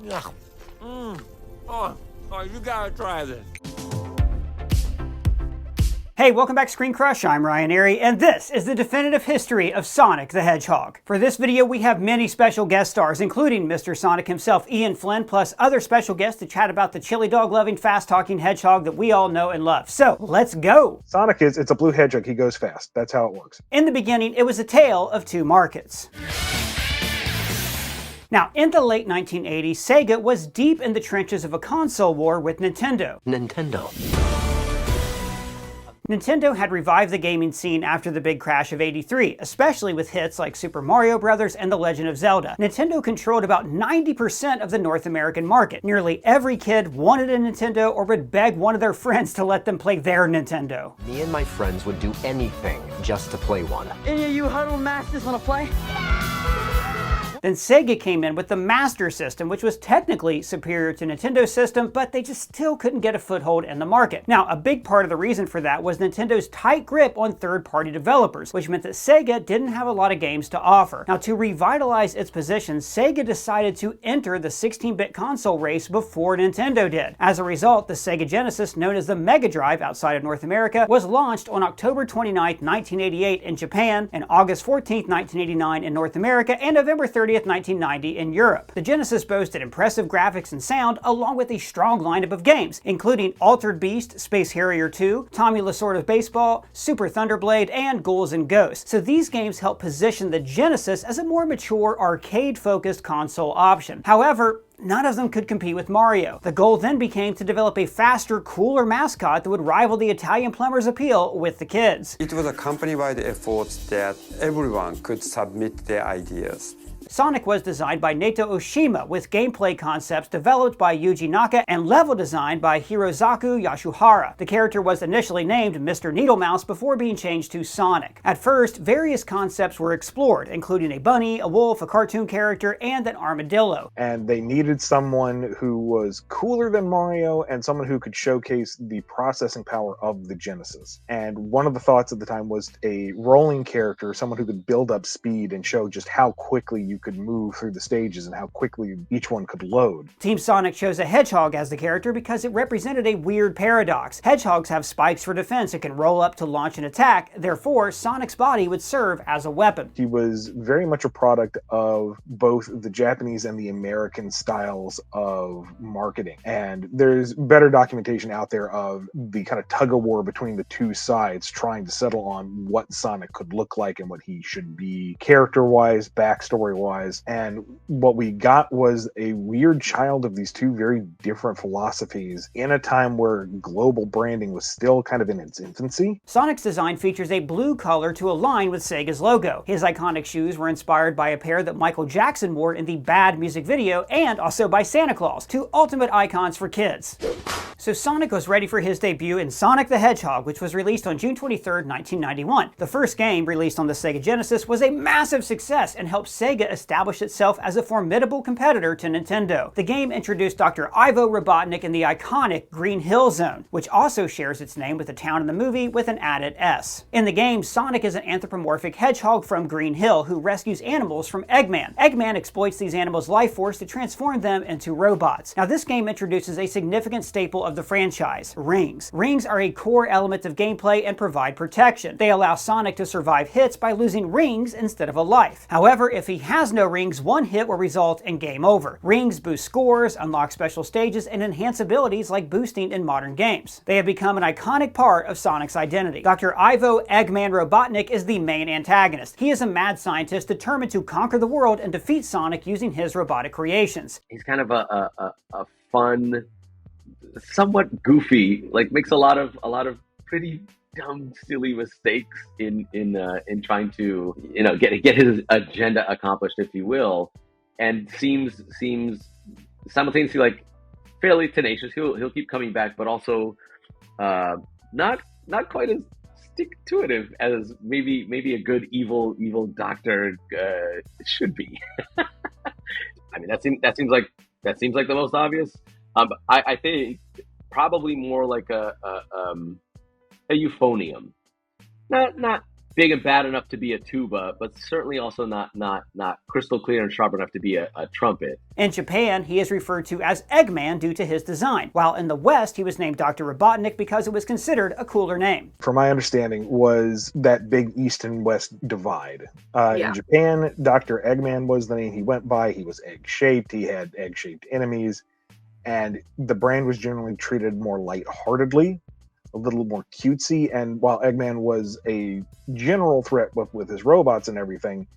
Oh, you gotta try this. Hey, welcome back to ScreenCrush. I'm Ryan Airy, and this is the definitive history of Sonic the Hedgehog. For this video, we have many special guest stars, including Mr. Sonic himself, Ian Flynn, plus other special guests to chat about the chili dog-loving, fast-talking hedgehog that we all know and love. So, let's go! Sonic it's a blue hedgehog. He goes fast. That's how it works. In the beginning, it was a tale of two markets. Now, in the late 1980s, Sega was deep in the trenches of a console war with Nintendo. Nintendo had revived the gaming scene after the big crash of '83, especially with hits like Super Mario Bros. And The Legend of Zelda. Nintendo controlled about 90% of the North American market. Nearly every kid wanted a Nintendo or would beg one of their friends to let them play their Nintendo. Me and my friends would do anything just to play one. Any of you huddle masters want to play? Then Sega came in with the Master System, which was technically superior to Nintendo's system, but they just still couldn't get a foothold in the market. Now, a big part of the reason for that was Nintendo's tight grip on third-party developers, which meant that Sega didn't have a lot of games to offer. Now, to revitalize its position, Sega decided to enter the 16-bit console race before Nintendo did. As a result, the Sega Genesis, known as the Mega Drive outside of North America, was launched on October 29, 1988 in Japan, and August 14, 1989 in North America, and November 30, 1990 in Europe. The Genesis boasted impressive graphics and sound, along with a strong lineup of games, including Altered Beast, Space Harrier 2, Tommy Lasorda's Baseball, Super Thunderblade, and Ghouls and Ghosts. So these games help position the Genesis as a more mature, arcade-focused console option. However, none of them could compete with Mario. The goal then became to develop a faster, cooler mascot that would rival the Italian plumber's appeal with the kids. It was a company-wide effort that everyone could submit their ideas. Sonic was designed by Nato Oshima, with gameplay concepts developed by Yuji Naka and level design by Hirozaku Yasuhara. The character was initially named Mr. Needlemouse before being changed to Sonic. At first, various concepts were explored, including a bunny, a wolf, a cartoon character, and an armadillo. And they needed someone who was cooler than Mario and someone who could showcase the processing power of the Genesis. And one of the thoughts at the time was a rolling character, someone who could build up speed and show just how quickly you could move through the stages and how quickly each one could load. Team Sonic chose a hedgehog as the character because it represented a weird paradox. Hedgehogs have spikes for defense and can roll up to launch an attack, therefore Sonic's body would serve as a weapon. He was very much a product of both the Japanese and the American styles of marketing. And there's better documentation out there of the kind of tug-of-war between the two sides trying to settle on what Sonic could look like and what he should be character-wise, backstory-wise. And what we got was a weird child of these two very different philosophies in a time where global branding was still kind of in its infancy. Sonic's design features a blue color to align with Sega's logo. His iconic shoes were inspired by a pair that Michael Jackson wore in the Bad music video, and also by Santa Claus, two ultimate icons for kids. So Sonic was ready for his debut in Sonic the Hedgehog, which was released on June 23, 1991. The first game, released on the Sega Genesis, was a massive success and helped Sega establish itself as a formidable competitor to Nintendo. The game introduced Dr. Ivo Robotnik in the iconic Green Hill Zone, which also shares its name with the town in the movie with an added S. In the game, Sonic is an anthropomorphic hedgehog from Green Hill who rescues animals from Eggman. Eggman exploits these animals' life force to transform them into robots. Now, this game introduces a significant staple of the franchise, rings. Rings are a core element of gameplay and provide protection. They allow Sonic to survive hits by losing rings instead of a life. However, if he has no rings, one hit will result in game over. Rings boost scores, unlock special stages, and enhance abilities like boosting in modern games. They have become an iconic part of Sonic's identity. Dr. Ivo Eggman Robotnik is the main antagonist. He is a mad scientist determined to conquer the world and defeat Sonic using his robotic creations. He's kind of a fun, somewhat goofy, like makes a lot of pretty dumb, silly mistakes in trying to get his agenda accomplished, if you will, and seems simultaneously like fairly tenacious. He'll keep coming back, but also not quite as stick-to-itive as maybe a good evil doctor should be. I mean, that seems like the most obvious. I think probably more like a euphonium, not big and bad enough to be a tuba, but certainly also not crystal clear and sharp enough to be a trumpet. In Japan, he is referred to as Eggman due to his design, while in the West he was named Dr. Robotnik because it was considered a cooler name. From my understanding, was that big East and West divide. Yeah. In Japan, Dr. Eggman was the name he went by. He was egg-shaped. He had egg-shaped enemies. And the brand was generally treated more lightheartedly, a little more cutesy. And while Eggman was a general threat with his robots and everything,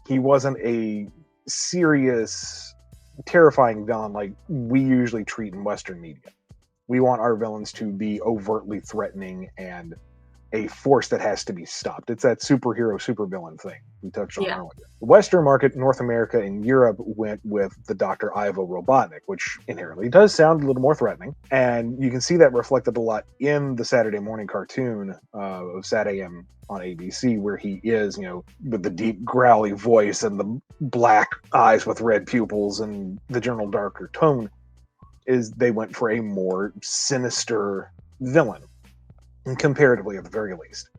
he wasn't a serious, terrifying villain like we usually treat in Western media. We want our villains to be overtly threatening and a force that has to be stopped. It's that superhero, supervillain thing we touched on earlier. The Western market, North America and Europe, went with the Dr. Ivo Robotnik, which inherently does sound a little more threatening. And you can see that reflected a lot in the Saturday morning cartoon of Sat AM on ABC, where he is, with the deep growly voice and the black eyes with red pupils and the general darker tone, is they went for a more sinister villain. Comparatively, at the very least.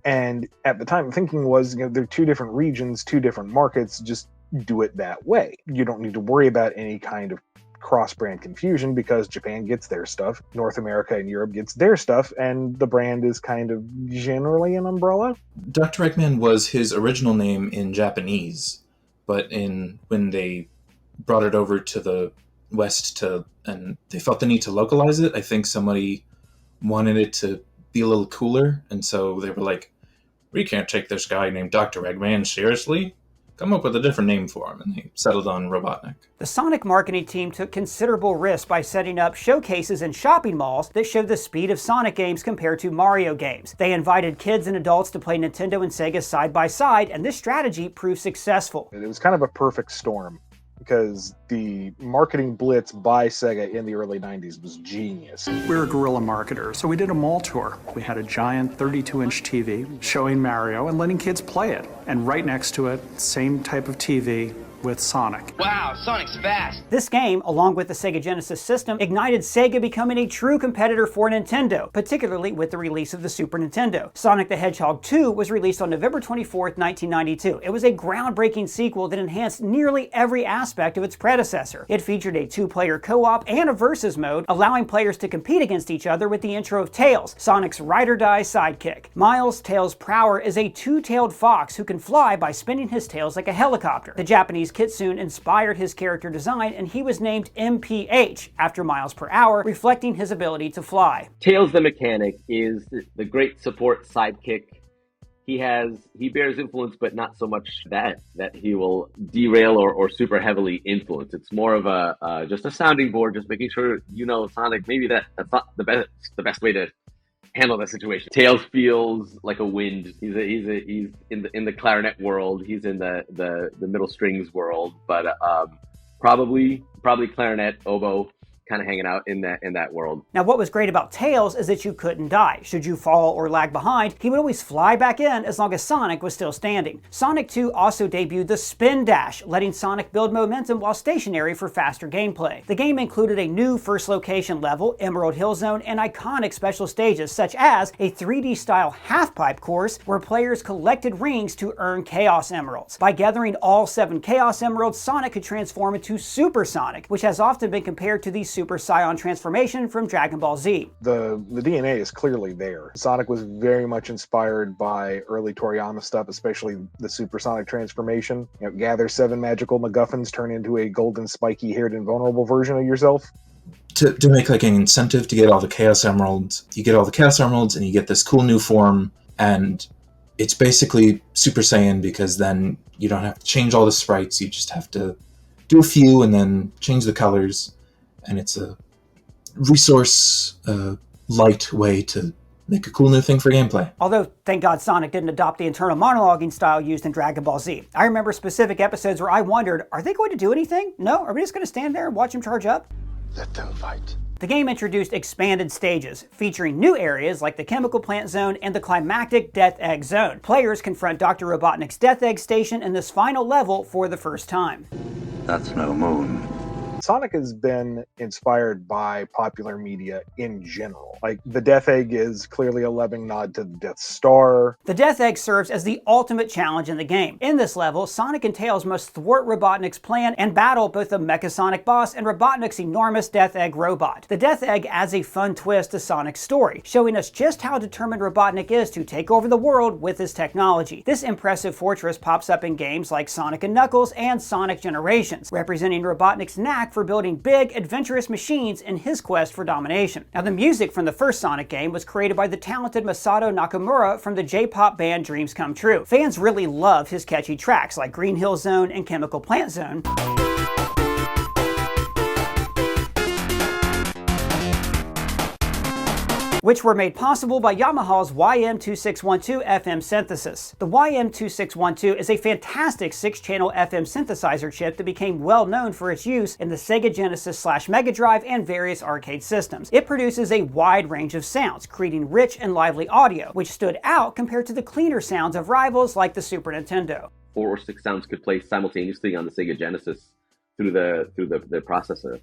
And at the time, thinking was, they're two different regions, two different markets, just do it that way. You don't need to worry about any kind of cross-brand confusion because Japan gets their stuff, North America and Europe gets their stuff, and the brand is kind of generally an umbrella. Dr. Eggman was his original name in Japanese, but when they brought it over to the West and they felt the need to localize it, I think somebody wanted it to be a little cooler, and so they were like, we can't take this guy named Dr. Eggman seriously. Come up with a different name for him, and they settled on Robotnik. The Sonic marketing team took considerable risks by setting up showcases in shopping malls that showed the speed of Sonic games compared to Mario games. They invited kids and adults to play Nintendo and Sega side by side, and this strategy proved successful. It was kind of a perfect storm, because the marketing blitz by Sega in the early 90s was genius. We were guerrilla marketers, so we did a mall tour. We had a giant 32-inch TV showing Mario and letting kids play it. And right next to it, same type of TV with Sonic. Wow, Sonic's fast! This game, along with the Sega Genesis system, ignited Sega becoming a true competitor for Nintendo, particularly with the release of the Super Nintendo. Sonic the Hedgehog 2 was released on November 24th, 1992. It was a groundbreaking sequel that enhanced nearly every aspect of its predecessor. It featured a two-player co-op and a versus mode, allowing players to compete against each other with the intro of Tails, Sonic's ride-or-die sidekick. Miles Tails Prower is a two-tailed fox who can fly by spinning his tails like a helicopter. The Japanese Kitsune inspired his character design, and he was named MPH after miles per hour, reflecting his ability to fly. Tails the mechanic is the great support sidekick. He bears influence, but not so much that he will derail or super heavily influence. It's more of a just a sounding board, just making sure Sonic. Maybe that's not the best way to handle that situation. Tails feels like a wind. He's in the clarinet world. He's in the middle strings world, but probably clarinet, oboe, kind of hanging out in that world. Now, what was great about Tails is that you couldn't die. Should you fall or lag behind, he would always fly back in as long as Sonic was still standing. Sonic 2 also debuted the Spin Dash, letting Sonic build momentum while stationary for faster gameplay. The game included a new first location level, Emerald Hill Zone, and iconic special stages such as a 3D-style half-pipe course where players collected rings to earn Chaos Emeralds. By gathering all 7 Chaos Emeralds, Sonic could transform into Super Sonic, which has often been compared to the Super Saiyan transformation from Dragon Ball Z. The DNA is clearly there. Sonic was very much inspired by early Toriyama stuff, especially the Super Sonic transformation. Gather 7 magical MacGuffins, turn into a golden, spiky-haired, invulnerable version of yourself. To make like an incentive to get all the Chaos Emeralds, you get all the Chaos Emeralds and you get this cool new form, and it's basically Super Saiyan because then you don't have to change all the sprites, you just have to do a few and then change the colors. And it's a resource light way to make a cool new thing for gameplay. Although, thank God Sonic didn't adopt the internal monologuing style used in Dragon Ball Z. I remember specific episodes where I wondered, are they going to do anything? No? Are we just going to stand there and watch them charge up? Let them fight. The game introduced expanded stages, featuring new areas like the Chemical Plant Zone and the climactic Death Egg Zone. Players confront Dr. Robotnik's Death Egg Station in this final level for the first time. That's no moon. Sonic has been inspired by popular media in general. style. Like, the Death Egg is clearly a loving nod to the Death Star. The Death Egg serves as the ultimate challenge in the game. In this level, Sonic and Tails must thwart Robotnik's plan and battle both the Mecha Sonic boss and Robotnik's enormous Death Egg robot. The Death Egg adds a fun twist to Sonic's story, showing us just how determined Robotnik is to take over the world with his technology. This impressive fortress pops up in games like Sonic & Knuckles and Sonic Generations, representing Robotnik's knack for building big, adventurous machines in his quest for domination. Now, the music from the first Sonic game was created by the talented Masato Nakamura from the J-pop band Dreams Come True. Fans really love his catchy tracks like Green Hill Zone and Chemical Plant Zone, which were made possible by Yamaha's YM2612 FM synthesis. The YM2612 is a fantastic 6-channel FM synthesizer chip that became well known for its use in the Sega Genesis / Mega Drive and various arcade systems. It produces a wide range of sounds, creating rich and lively audio, which stood out compared to the cleaner sounds of rivals like the Super Nintendo. 4 or 6 sounds could play simultaneously on the Sega Genesis through the processor.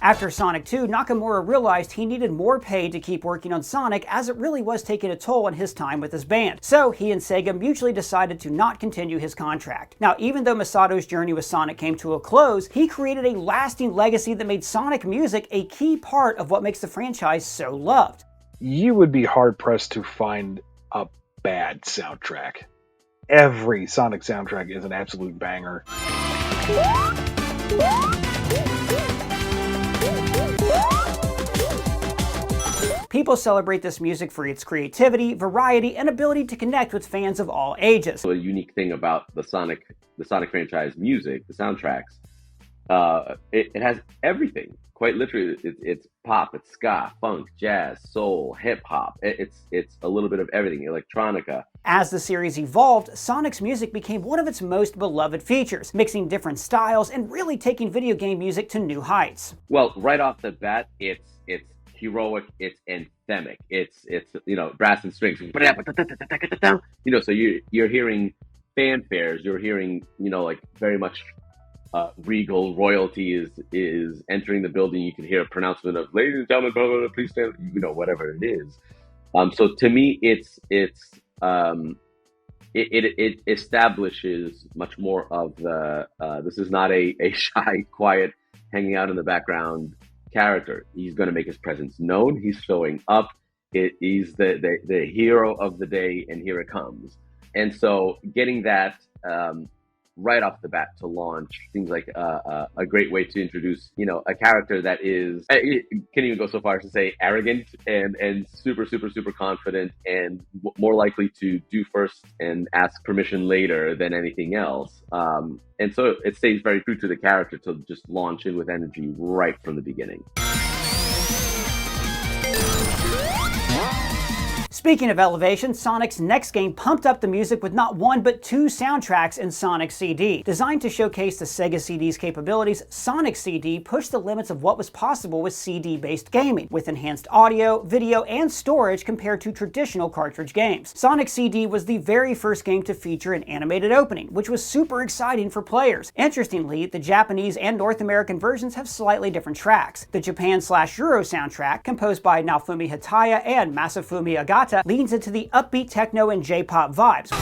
After Sonic 2, Nakamura realized he needed more pay to keep working on Sonic, as it really was taking a toll on his time with his band. So he and Sega mutually decided to not continue his contract. Now, even though Masato's journey with Sonic came to a close, he created a lasting legacy that made Sonic music a key part of what makes the franchise so loved. You would be hard-pressed to find a bad soundtrack. Every Sonic soundtrack is an absolute banger. People celebrate this music for its creativity, variety, and ability to connect with fans of all ages. So a unique thing about the Sonic franchise music, the soundtracks, it has everything. Quite literally, it's pop, it's ska, funk, jazz, soul, hip hop. It's a little bit of everything, electronica. As the series evolved, Sonic's music became one of its most beloved features, mixing different styles and really taking video game music to new heights. Well, right off the bat, it's heroic, it's anthemic, it's brass and strings, so you're hearing fanfares, you're hearing like very much regal royalty is entering the building. You can hear a pronouncement of "ladies and gentlemen, blah, blah, blah, please stand," whatever it is. So to me, it establishes much more of the this is not a shy, quiet, hanging out in the background character. He's going to make his presence known. He's showing up. He's the hero of the day, and here it comes. And so getting that right off the bat to launch seems like a great way to introduce, a character that is, it can even go so far as to say arrogant and super, super, super confident, and more likely to do first and ask permission later than anything else. And so it stays very true to the character to just launch in with energy right from the beginning. Speaking of elevation, Sonic's next game pumped up the music with not one but 2 soundtracks in Sonic CD. Designed to showcase the Sega CD's capabilities, Sonic CD pushed the limits of what was possible with CD-based gaming, with enhanced audio, video, and storage compared to traditional cartridge games. Sonic CD was the very first game to feature an animated opening, which was super exciting for players. Interestingly, the Japanese and North American versions have slightly different tracks. The Japan/Euro soundtrack, composed by Naofumi Hataya and Masafumi Agata, leans into the upbeat techno and J-pop vibes,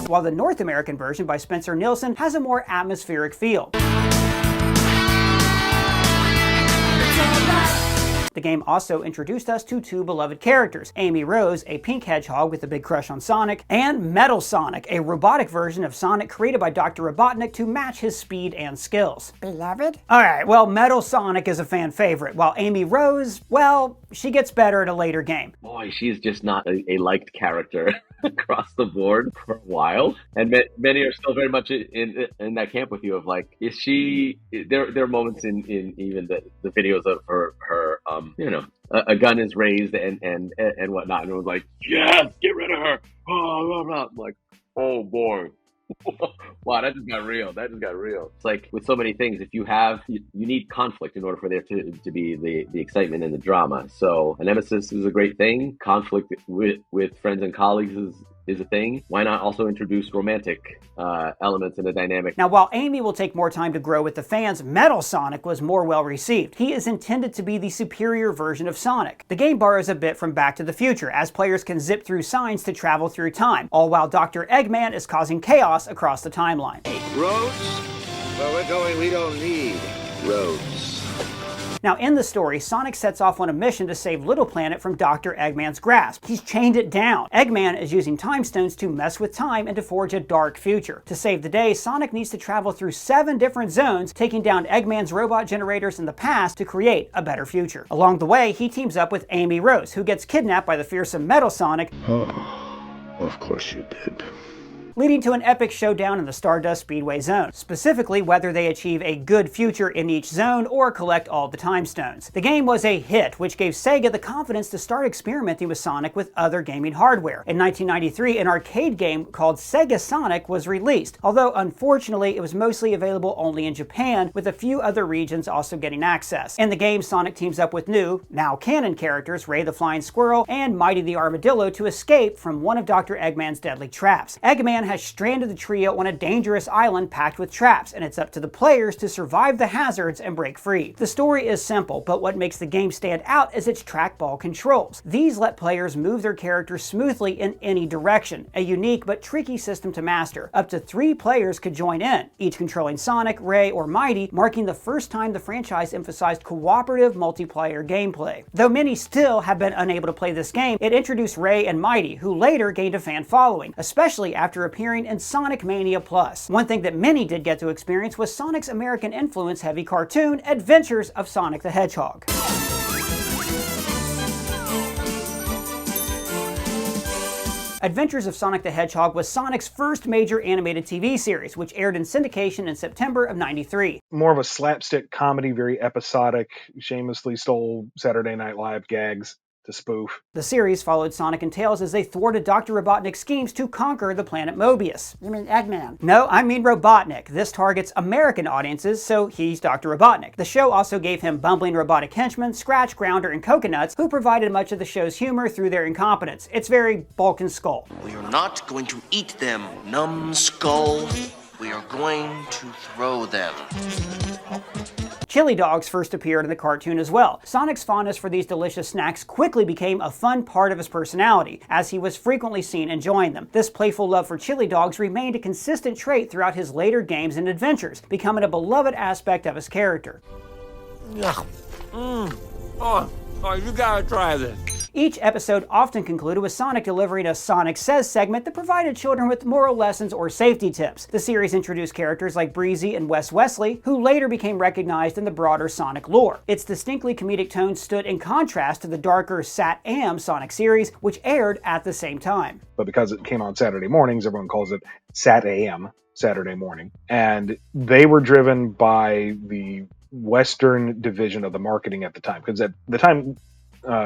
while the North American version by Spencer Nilsson has a more atmospheric feel. The game also introduced us to 2 beloved characters, Amy Rose, a pink hedgehog with a big crush on Sonic, and Metal Sonic, a robotic version of Sonic created by Dr. Robotnik to match his speed and skills. Beloved? Alright, well, Metal Sonic is a fan favorite, while Amy Rose, well, she gets better at a later game. Boy, she's just not a liked character across the board for a while, and many are still very much in that camp with you of like, is she? There are moments in even the videos of her a gun is raised and whatnot, and it was like, yes, get rid of her. I'm like, oh boy. Wow, that just got real. It's like with so many things, if you need conflict in order for there to be the excitement and the drama. So a nemesis is a great thing. Conflict with friends and colleagues is a thing, why not also introduce romantic elements in the dynamic? Now, while Amy will take more time to grow with the fans, Metal Sonic was more well received. He is intended to be the superior version of Sonic. The game borrows a bit from Back to the Future, as players can zip through signs to travel through time, all while Dr. Eggman is causing chaos across the timeline. Roads? Where we're going, we don't need roads. Now, in the story, Sonic sets off on a mission to save Little Planet from Dr. Eggman's grasp. He's chained it down. Eggman is using time stones to mess with time and to forge a dark future. To save the day, Sonic needs to travel through 7 different zones, taking down Eggman's robot generators in the past to create a better future. Along the way, he teams up with Amy Rose, who gets kidnapped by the fearsome Metal Sonic. Oh, of course you did. Leading to an epic showdown in the Stardust Speedway zone, specifically whether they achieve a good future in each zone or collect all the time stones. The game was a hit, which gave Sega the confidence to start experimenting with Sonic with other gaming hardware. In 1993, an arcade game called Sega Sonic was released, although unfortunately it was mostly available only in Japan, with a few other regions also getting access. In the game, Sonic teams up with new, now canon characters Ray the Flying Squirrel and Mighty the Armadillo to escape from one of Dr. Eggman's deadly traps. Eggman has stranded the trio on a dangerous island packed with traps, and it's up to the players to survive the hazards and break free. The story is simple, but what makes the game stand out is its trackball controls. These let players move their characters smoothly in any direction, a unique but tricky system to master. Up to 3 players could join in, each controlling Sonic, Ray, or Mighty, marking the first time the franchise emphasized cooperative multiplayer gameplay. Though many still have been unable to play this game, it introduced Ray and Mighty, who later gained a fan following, especially after appearing in Sonic Mania Plus. One thing that many did get to experience was Sonic's American influence heavy cartoon, Adventures of Sonic the Hedgehog. Adventures of Sonic the Hedgehog was Sonic's first major animated TV series, which aired in syndication in September of '93. More of a slapstick comedy, very episodic, shamelessly stole Saturday Night Live gags to spoof. The series followed Sonic and Tails as they thwarted Dr. Robotnik's schemes to conquer the planet Mobius. You mean Eggman? No, I mean Robotnik. This targets American audiences, so he's Dr. Robotnik. The show also gave him bumbling robotic henchmen, Scratch, Grounder, and Coconuts, who provided much of the show's humor through their incompetence. It's very Bulk and Skull. We are not going to eat them, numbskull. We are going to throw them. Chili dogs first appeared in the cartoon as well. Sonic's fondness for these delicious snacks quickly became a fun part of his personality, as he was frequently seen enjoying them. This playful love for chili dogs remained a consistent trait throughout his later games and adventures, becoming a beloved aspect of his character. Oh, you gotta try this. Each episode often concluded with Sonic delivering a Sonic Says segment that provided children with moral lessons or safety tips. The series introduced characters like Breezy and Wes Wesley, who later became recognized in the broader Sonic lore. Its distinctly comedic tone stood in contrast to the darker Sat-AM Sonic series, which aired at the same time. But because it came on Saturday mornings, everyone calls it Sat-AM, Saturday morning. And they were driven by the Western division of the marketing at the time, because at the time,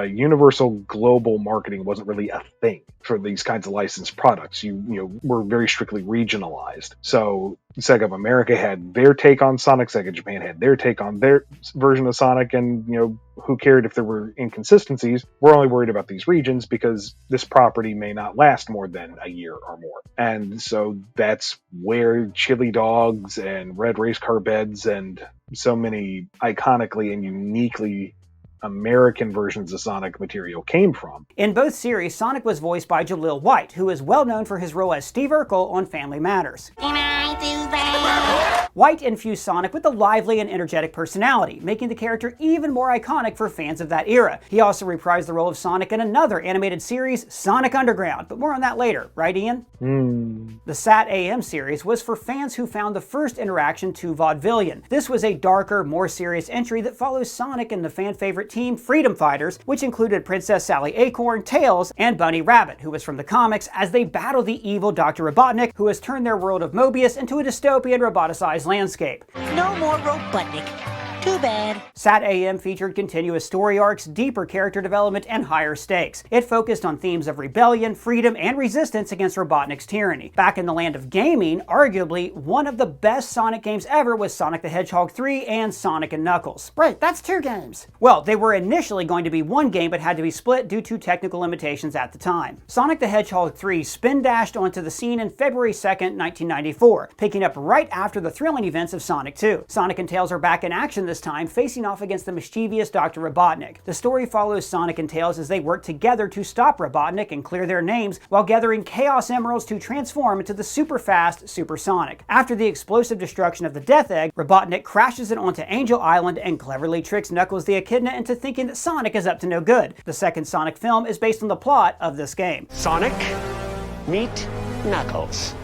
universal global marketing wasn't really a thing for these kinds of licensed products. You were very strictly regionalized. So Sega of America had their take on Sonic, Sega Japan had their take on their version of Sonic, and who cared if there were inconsistencies? We're only worried about these regions because this property may not last more than a year or more. And so that's where chili dogs and red race car beds and so many iconically and uniquely American versions of Sonic material came from. In both series, Sonic was voiced by Jaleel White, who is well known for his role as Steve Urkel on Family Matters. Can I do that? White infused Sonic with a lively and energetic personality, making the character even more iconic for fans of that era. He also reprised the role of Sonic in another animated series, Sonic Underground, but more on that later, right Ian? The Sat-AM series was for fans who found the first interaction to Vaudevillian. This was a darker, more serious entry that follows Sonic and the fan-favorite team Freedom Fighters, which included Princess Sally Acorn, Tails, and Bunny Rabbit, who was from the comics, as they battle the evil Dr. Robotnik, who has turned their world of Mobius into a dystopian roboticized landscape. No more Robotnik. Too bad. Sat AM featured continuous story arcs, deeper character development, and higher stakes. It focused on themes of rebellion, freedom, and resistance against Robotnik's tyranny. Back in the land of gaming, arguably one of the best Sonic games ever was Sonic the Hedgehog 3 and Sonic & Knuckles. Wait, that's 2 games. Well, they were initially going to be one game but had to be split due to technical limitations at the time. Sonic the Hedgehog 3 spin-dashed onto the scene in February 2nd, 1994, picking up right after the thrilling events of Sonic 2. Sonic and Tails are back in action this time, facing off against the mischievous Dr. Robotnik. The story follows Sonic and Tails as they work together to stop Robotnik and clear their names while gathering Chaos Emeralds to transform into the super-fast Super Sonic. After the explosive destruction of the Death Egg, Robotnik crashes it onto Angel Island and cleverly tricks Knuckles the Echidna into thinking that Sonic is up to no good. The second Sonic film is based on the plot of this game. Sonic, meet Knuckles.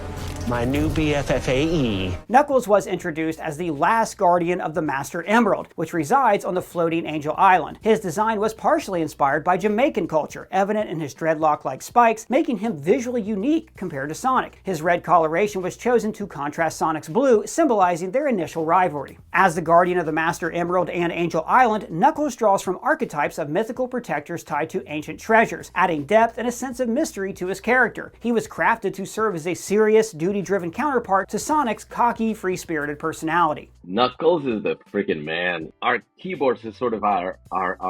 My new BFFAE. Knuckles was introduced as the last guardian of the Master Emerald, which resides on the floating Angel Island. His design was partially inspired by Jamaican culture, evident in his dreadlock-like spikes, making him visually unique compared to Sonic. His red coloration was chosen to contrast Sonic's blue, symbolizing their initial rivalry. As the guardian of the Master Emerald and Angel Island, Knuckles draws from archetypes of mythical protectors tied to ancient treasures, adding depth and a sense of mystery to his character. He was crafted to serve as a serious, duty-driven counterpart to Sonic's cocky, free-spirited personality. Knuckles is the freaking man. Our keyboards is sort of our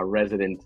resident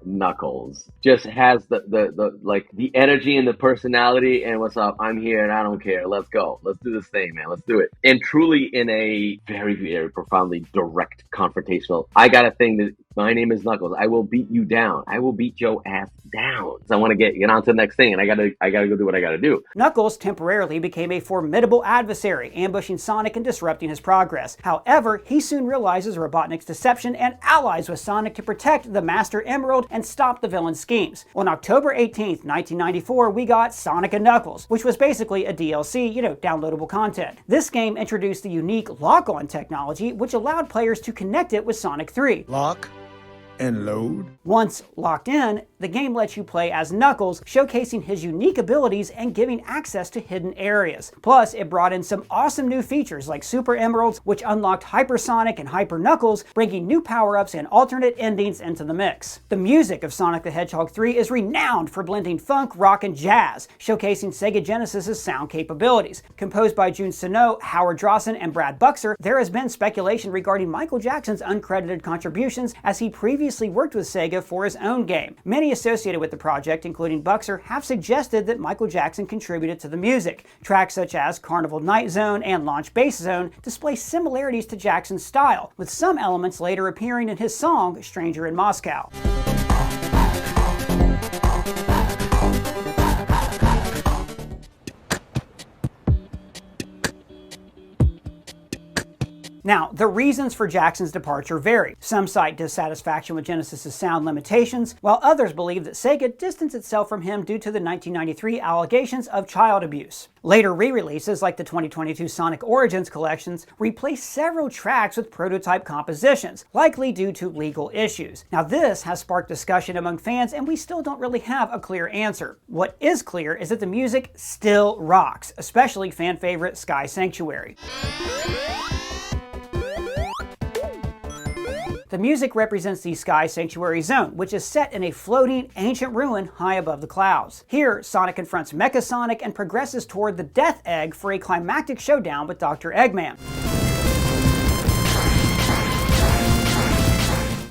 Knuckles. Just has the energy and the personality and what's up, I'm here and I don't care. Let's go. Let's do this thing, man. Let's do it. And truly in a very, very profoundly direct confrontational. I got a thing that my name is Knuckles. I will beat you down. I will beat your ass down. So I want to get on to the next thing and I gotta go do what I gotta do. Knuckles temporarily became a formidable adversary, ambushing Sonic and disrupting his progress. However, he soon realizes Robotnik's deception and allies with Sonic to protect the Master Emerald and stop the villain's schemes. On October 18th, 1994, we got Sonic & Knuckles, which was basically a DLC, downloadable content. This game introduced the unique lock-on technology, which allowed players to connect it with Sonic 3. Lock and load. Once locked in, the game lets you play as Knuckles, showcasing his unique abilities and giving access to hidden areas. Plus, it brought in some awesome new features like Super Emeralds, which unlocked Hypersonic and Hyper Knuckles, bringing new power-ups and alternate endings into the mix. The music of Sonic the Hedgehog 3 is renowned for blending funk, rock, and jazz, showcasing Sega Genesis' sound capabilities. Composed by June Sano, Howard Drawson, and Brad Buxer, there has been speculation regarding Michael Jackson's uncredited contributions as he previously worked with Sega for his own game. Many associated with the project, including Buxer, have suggested that Michael Jackson contributed to the music. Tracks such as Carnival Night Zone and Launch Base Zone display similarities to Jackson's style, with some elements later appearing in his song Stranger in Moscow. Now, the reasons for Jackson's departure vary. Some cite dissatisfaction with Genesis' sound limitations, while others believe that Sega distanced itself from him due to the 1993 allegations of child abuse. Later re-releases, like the 2022 Sonic Origins collections, replaced several tracks with prototype compositions, likely due to legal issues. Now, this has sparked discussion among fans, and we still don't really have a clear answer. What is clear is that the music still rocks, especially fan favorite Sky Sanctuary. The music represents the Sky Sanctuary Zone, which is set in a floating, ancient ruin high above the clouds. Here, Sonic confronts Mecha Sonic and progresses toward the Death Egg for a climactic showdown with Dr. Eggman.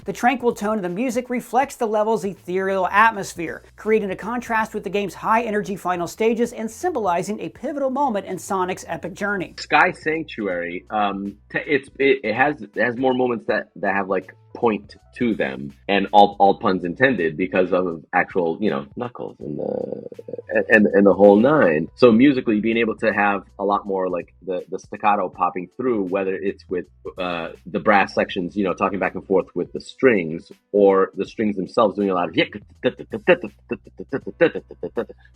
The tranquil tone of the music reflects the level's ethereal atmosphere, creating a contrast with the game's high-energy final stages and symbolizing a pivotal moment in Sonic's epic journey. Sky Sanctuary, it has more moments that have like point to them, and all puns intended, because of actual Knuckles and the whole nine. So musically, being able to have a lot more like the staccato popping through, whether it's with the brass sections talking back and forth with the strings, or the strings themselves doing a lot of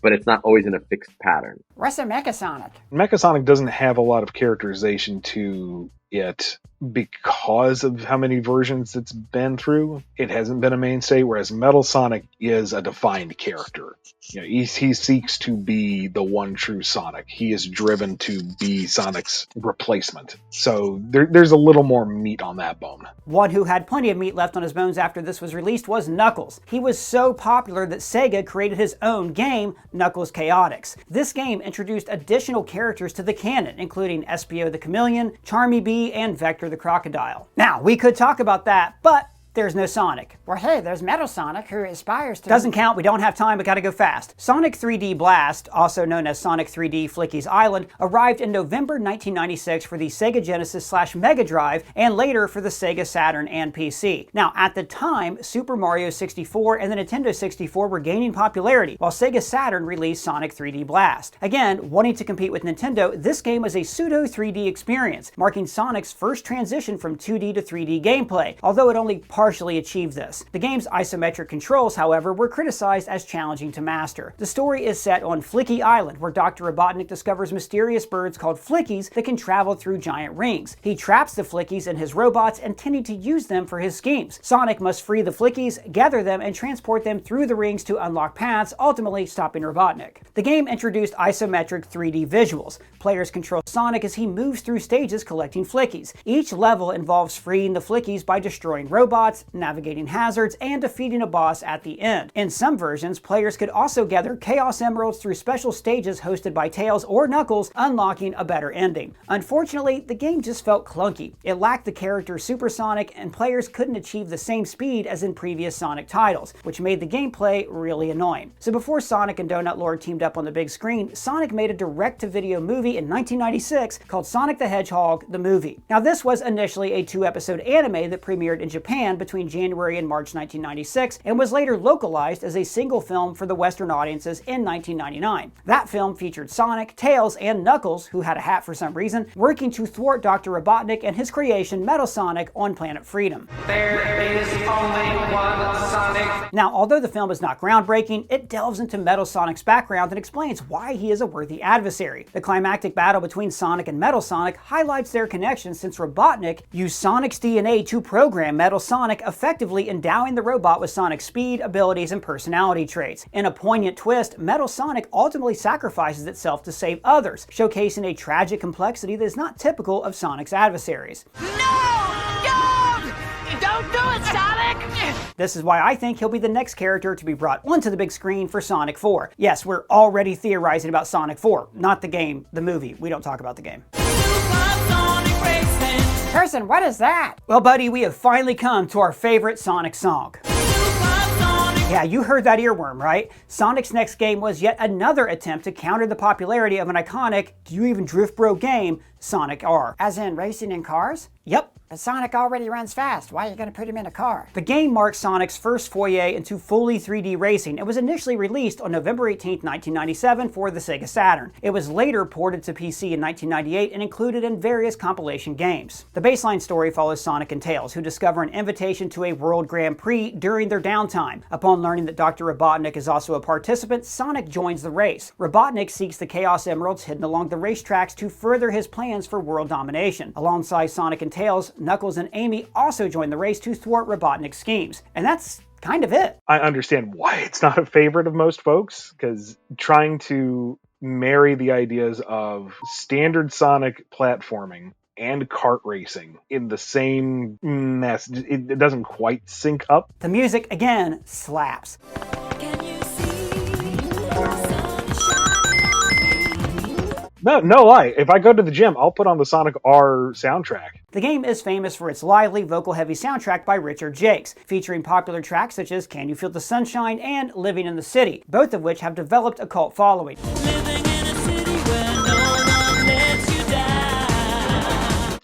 but it's not always in a fixed pattern. Where's the Mecha Sonic? Mecha Sonic doesn't have a lot of characterization to it because of how many versions it's been through. It hasn't been a mainstay, whereas Metal Sonic is a defined character. You know, he seeks to be the one true Sonic. He is driven to be Sonic's replacement. So there's a little more meat on that bone. One who had plenty of meat left on his bones after this was released was Knuckles. He was so popular that Sega created his own game, Knuckles Chaotix. This game introduced additional characters to the canon, including Espio the Chameleon, Charmy Bee, and Vector the Crocodile. Now, we could talk about that, but there's no Sonic. Well, hey, there's Metal Sonic, who aspires to... Doesn't count, we don't have time, we gotta go fast. Sonic 3D Blast, also known as Sonic 3D Flicky's Island, arrived in November 1996 for the Sega Genesis / Mega Drive, and later for the Sega Saturn and PC. Now, at the time, Super Mario 64 and the Nintendo 64 were gaining popularity, while Sega Saturn released Sonic 3D Blast. Again, wanting to compete with Nintendo, this game was a pseudo 3D experience, marking Sonic's first transition from 2D to 3D gameplay, although it only partially achieved this. The game's isometric controls, however, were criticized as challenging to master. The story is set on Flicky Island, where Dr. Robotnik discovers mysterious birds called Flickies that can travel through giant rings. He traps the Flickies in his robots, intending to use them for his schemes. Sonic must free the Flickies, gather them, and transport them through the rings to unlock paths, ultimately stopping Robotnik. The game introduced isometric 3D visuals. Players control Sonic as he moves through stages collecting Flickies. Each level involves freeing the Flickies by destroying robots, navigating hazards, and defeating a boss at the end. In some versions, players could also gather Chaos Emeralds through special stages hosted by Tails or Knuckles, unlocking a better ending. Unfortunately, the game just felt clunky. It lacked the character Super Sonic, and players couldn't achieve the same speed as in previous Sonic titles, which made the gameplay really annoying. So before Sonic and Donut Lord teamed up on the big screen, Sonic made a direct-to-video movie in 1996 called Sonic the Hedgehog, the Movie. Now, this was initially a 2-episode anime that premiered in Japan between January and March 1996, and was later localized as a single film for the Western audiences in 1999. That film featured Sonic, Tails, and Knuckles, who had a hat for some reason, working to thwart Dr. Robotnik and his creation Metal Sonic on Planet Freedom. There is only one Sonic. Now, although the film is not groundbreaking, it delves into Metal Sonic's background and explains why he is a worthy adversary. The climactic battle between Sonic and Metal Sonic highlights their connection, since Robotnik used Sonic's DNA to program Metal Sonic, effectively endowing the robot with Sonic's speed, abilities, and personality traits. In a poignant twist, Metal Sonic ultimately sacrifices itself to save others, showcasing a tragic complexity that is not typical of Sonic's adversaries. Don't do it, Sonic! This is why I think he'll be the next character to be brought onto the big screen for Sonic 4. Yes, we're already theorizing about Sonic 4, not the game, the movie. We don't talk about the game. Person, what is that? Well, buddy, we have finally come to our favorite Sonic song. Yeah, you heard that earworm, right? Sonic's next game was yet another attempt to counter the popularity of an iconic, do you even drift bro game, Sonic R. As in racing in cars? Yep. But Sonic already runs fast. Why are you going to put him in a car? The game marked Sonic's first foray into fully 3D racing and was initially released on November 18, 1997 for the Sega Saturn. It was later ported to PC in 1998 and included in various compilation games. The baseline story follows Sonic and Tails, who discover an invitation to a World Grand Prix during their downtime. Upon learning that Dr. Robotnik is also a participant, Sonic joins the race. Robotnik seeks the Chaos Emeralds hidden along the racetracks to further his plans for world domination. Alongside Sonic and Tails, Knuckles and Amy also join the race to thwart Robotnik's schemes. And that's kind of it. I understand why it's not a favorite of most folks, because trying to marry the ideas of standard Sonic platforming and kart racing in the same mess, it doesn't quite sync up. The music, again, slaps. No lie. If I go to the gym, I'll put on the Sonic R soundtrack. The game is famous for its lively, vocal-heavy soundtrack by Richard Jacques, featuring popular tracks such as Can You Feel the Sunshine and Living in the City, both of which have developed a cult following.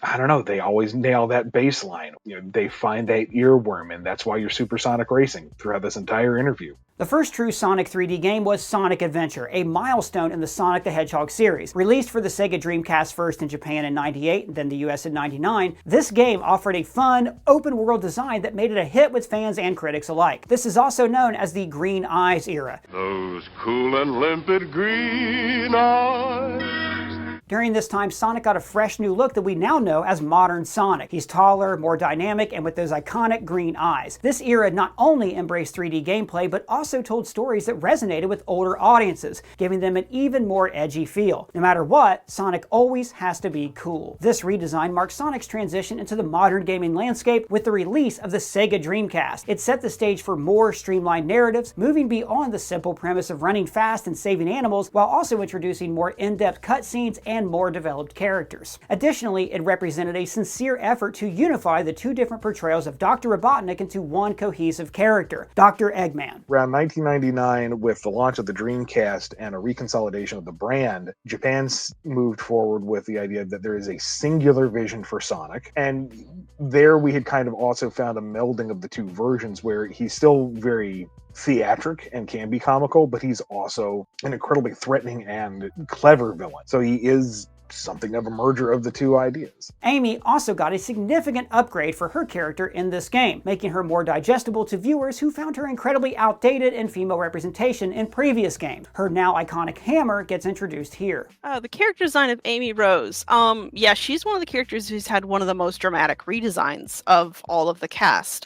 I don't know, they always nail that bass line. You know, they find that earworm, and that's why you're Supersonic Racing throughout this entire interview. The first true Sonic 3D game was Sonic Adventure, a milestone in the Sonic the Hedgehog series. Released for the Sega Dreamcast first in Japan in '98 and then the US in '99, this game offered a fun, open-world design that made it a hit with fans and critics alike. This is also known as the Green Eyes era. Those cool and limpid green eyes. During this time, Sonic got a fresh new look that we now know as modern Sonic. He's taller, more dynamic, and with those iconic green eyes. This era not only embraced 3D gameplay, but also told stories that resonated with older audiences, giving them an even more edgy feel. No matter what, Sonic always has to be cool. This redesign marks Sonic's transition into the modern gaming landscape with the release of the Sega Dreamcast. It set the stage for more streamlined narratives, moving beyond the simple premise of running fast and saving animals, while also introducing more in-depth cutscenes and more developed characters. Additionally, it represented a sincere effort to unify the two different portrayals of Dr. Robotnik into one cohesive character, Dr. Eggman. Around 1999, with the launch of the Dreamcast and a reconsolidation of the brand, Japan moved forward with the idea that there is a singular vision for Sonic, and there we had kind of also found a melding of the two versions where he's still very theatric and can be comical, but he's also an incredibly threatening and clever villain. So he is something of a merger of the two ideas. Amy also got a significant upgrade for her character in this game, making her more digestible to viewers who found her incredibly outdated in female representation in previous games. Her now iconic hammer gets introduced here. The character design of Amy Rose. Yeah, she's one of the characters who's had one of the most dramatic redesigns of all of the cast.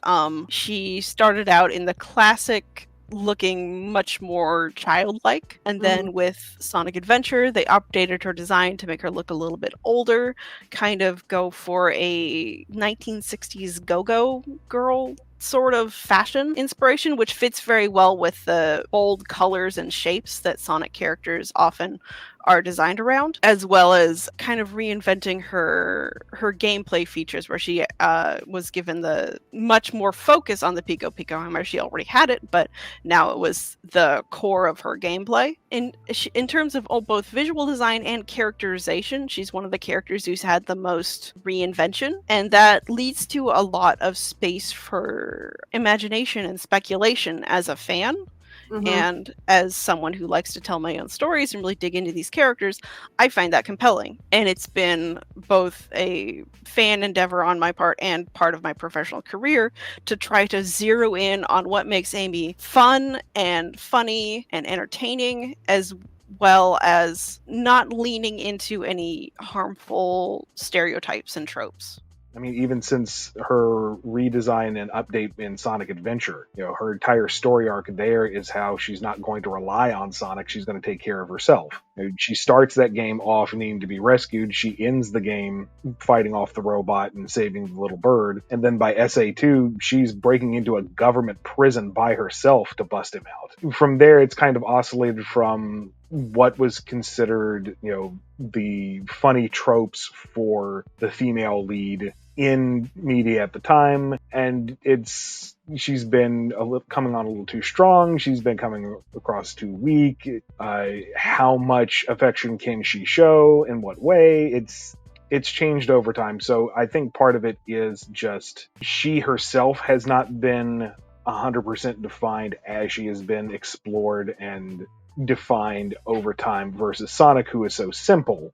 She started out in the classic looking much more childlike, and then with Sonic Adventure they updated her design to make her look a little bit older, kind of go for a 1960s go-go girl sort of fashion inspiration, which fits very well with the bold colors and shapes that Sonic characters often are designed around, as well as kind of reinventing her gameplay features, where she was given the much more focus on the Pico Pico Hammer. She already had it, but now it was the core of her gameplay. In terms of both visual design and characterization, she's one of the characters who's had the most reinvention, and that leads to a lot of space for imagination and speculation as a fan. And as someone who likes to tell my own stories and really dig into these characters, I find that compelling. And it's been both a fan endeavor on my part and part of my professional career to try to zero in on what makes Amy fun and funny and entertaining, as well as not leaning into any harmful stereotypes and tropes. I mean, even since her redesign and update in Sonic Adventure, her entire story arc there is how she's not going to rely on Sonic. She's going to take care of herself. She starts that game off needing to be rescued. She ends the game fighting off the robot and saving the little bird. And then by SA2, she's breaking into a government prison by herself to bust him out. From there, it's kind of oscillated from what was considered, the funny tropes for the female lead in media at the time, and she's been coming on a little too strong. She's been coming across too weak. How much affection can she show? In what way? It's changed over time. So I think part of it is just she herself has not been 100% defined as she has been explored and defined over time, versus Sonic, who is so simple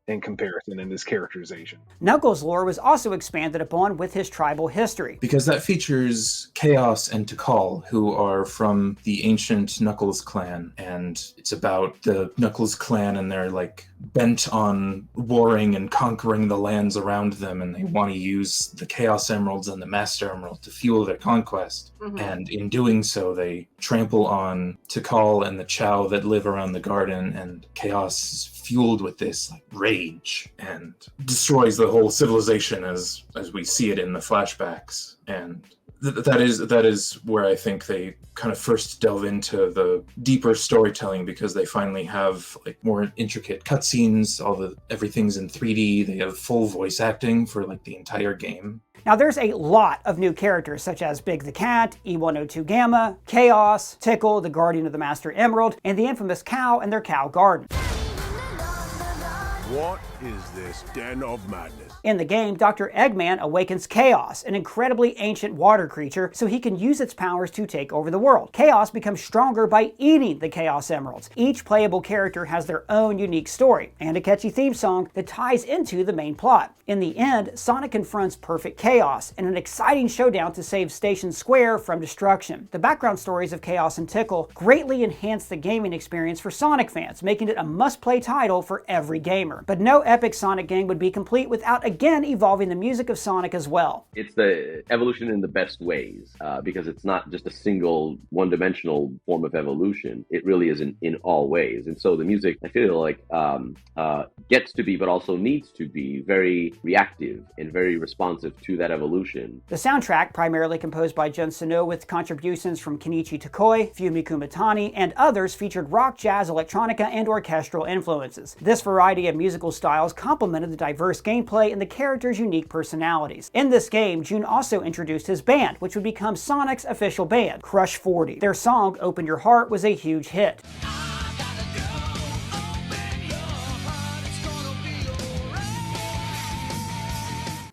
in comparison in his characterization. Knuckles' lore was also expanded upon with his tribal history, because that features Chaos and Tikal, who are from the ancient Knuckles clan, and it's about the Knuckles clan, and they're bent on warring and conquering the lands around them, and they want to use the Chaos Emeralds and the Master Emerald to fuel their conquest. And in doing so, they trample on Tikal and the Chow that live around the garden, and Chaos is fueled with this rage and destroys the whole civilization as we see it in the flashbacks. And that is where I think they kind of first delve into the deeper storytelling, because they finally have more intricate cutscenes. Everything's in 3D. They have full voice acting for the entire game. Now there's a lot of new characters, such as Big the Cat, E102 Gamma, Chaos, Tickle, the Guardian of the Master Emerald, and the infamous Cow and their Cow Garden. What is this den of madness? In the game, Dr. Eggman awakens Chaos, an incredibly ancient water creature, so he can use its powers to take over the world. Chaos becomes stronger by eating the Chaos Emeralds. Each playable character has their own unique story, and a catchy theme song that ties into the main plot. In the end, Sonic confronts Perfect Chaos in an exciting showdown to save Station Square from destruction. The background stories of Chaos and Tickle greatly enhance the gaming experience for Sonic fans, making it a must-play title for every gamer. But no epic Sonic game would be complete without again evolving the music of Sonic as well. It's the evolution in the best ways, because it's not just a single one-dimensional form of evolution. It really is in all ways. And so the music, I feel like, gets to be, but also needs to be, very reactive and very responsive to that evolution. The soundtrack, primarily composed by Jun Sano with contributions from Kenichi Tokoi, Fumi Kumatani, and others, featured rock, jazz, electronica, and orchestral influences. This variety of musical styles complemented the diverse gameplay and the characters' unique personalities. In this game, Jun also introduced his band, which would become Sonic's official band, Crush 40. Their song, Open Your Heart, was a huge hit.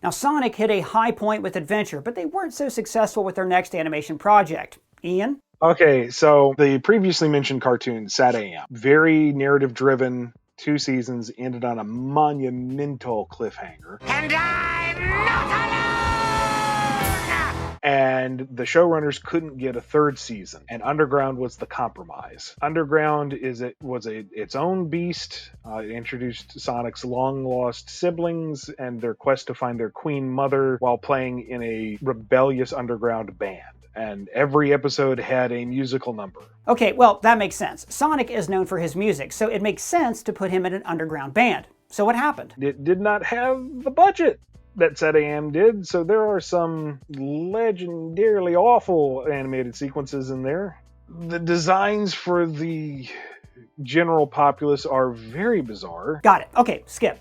Now, Sonic hit a high point with Adventure, but they weren't so successful with their next animation project. Ian? Okay, so the previously mentioned cartoon, Sad AM, very narrative-driven, 2 seasons, ended on a monumental cliffhanger. And I'm not alone! And the showrunners couldn't get a 3rd season, and Underground was the compromise. Underground was its own beast. It introduced Sonic's long-lost siblings and their quest to find their queen mother while playing in a rebellious underground band. And every episode had a musical number. Okay, well, that makes sense. Sonic is known for his music, so it makes sense to put him in an underground band. So what happened? It did not have the budget that Sad AM did, so there are some legendarily awful animated sequences in there. The designs for the general populace are very bizarre. Got it. Okay, skip.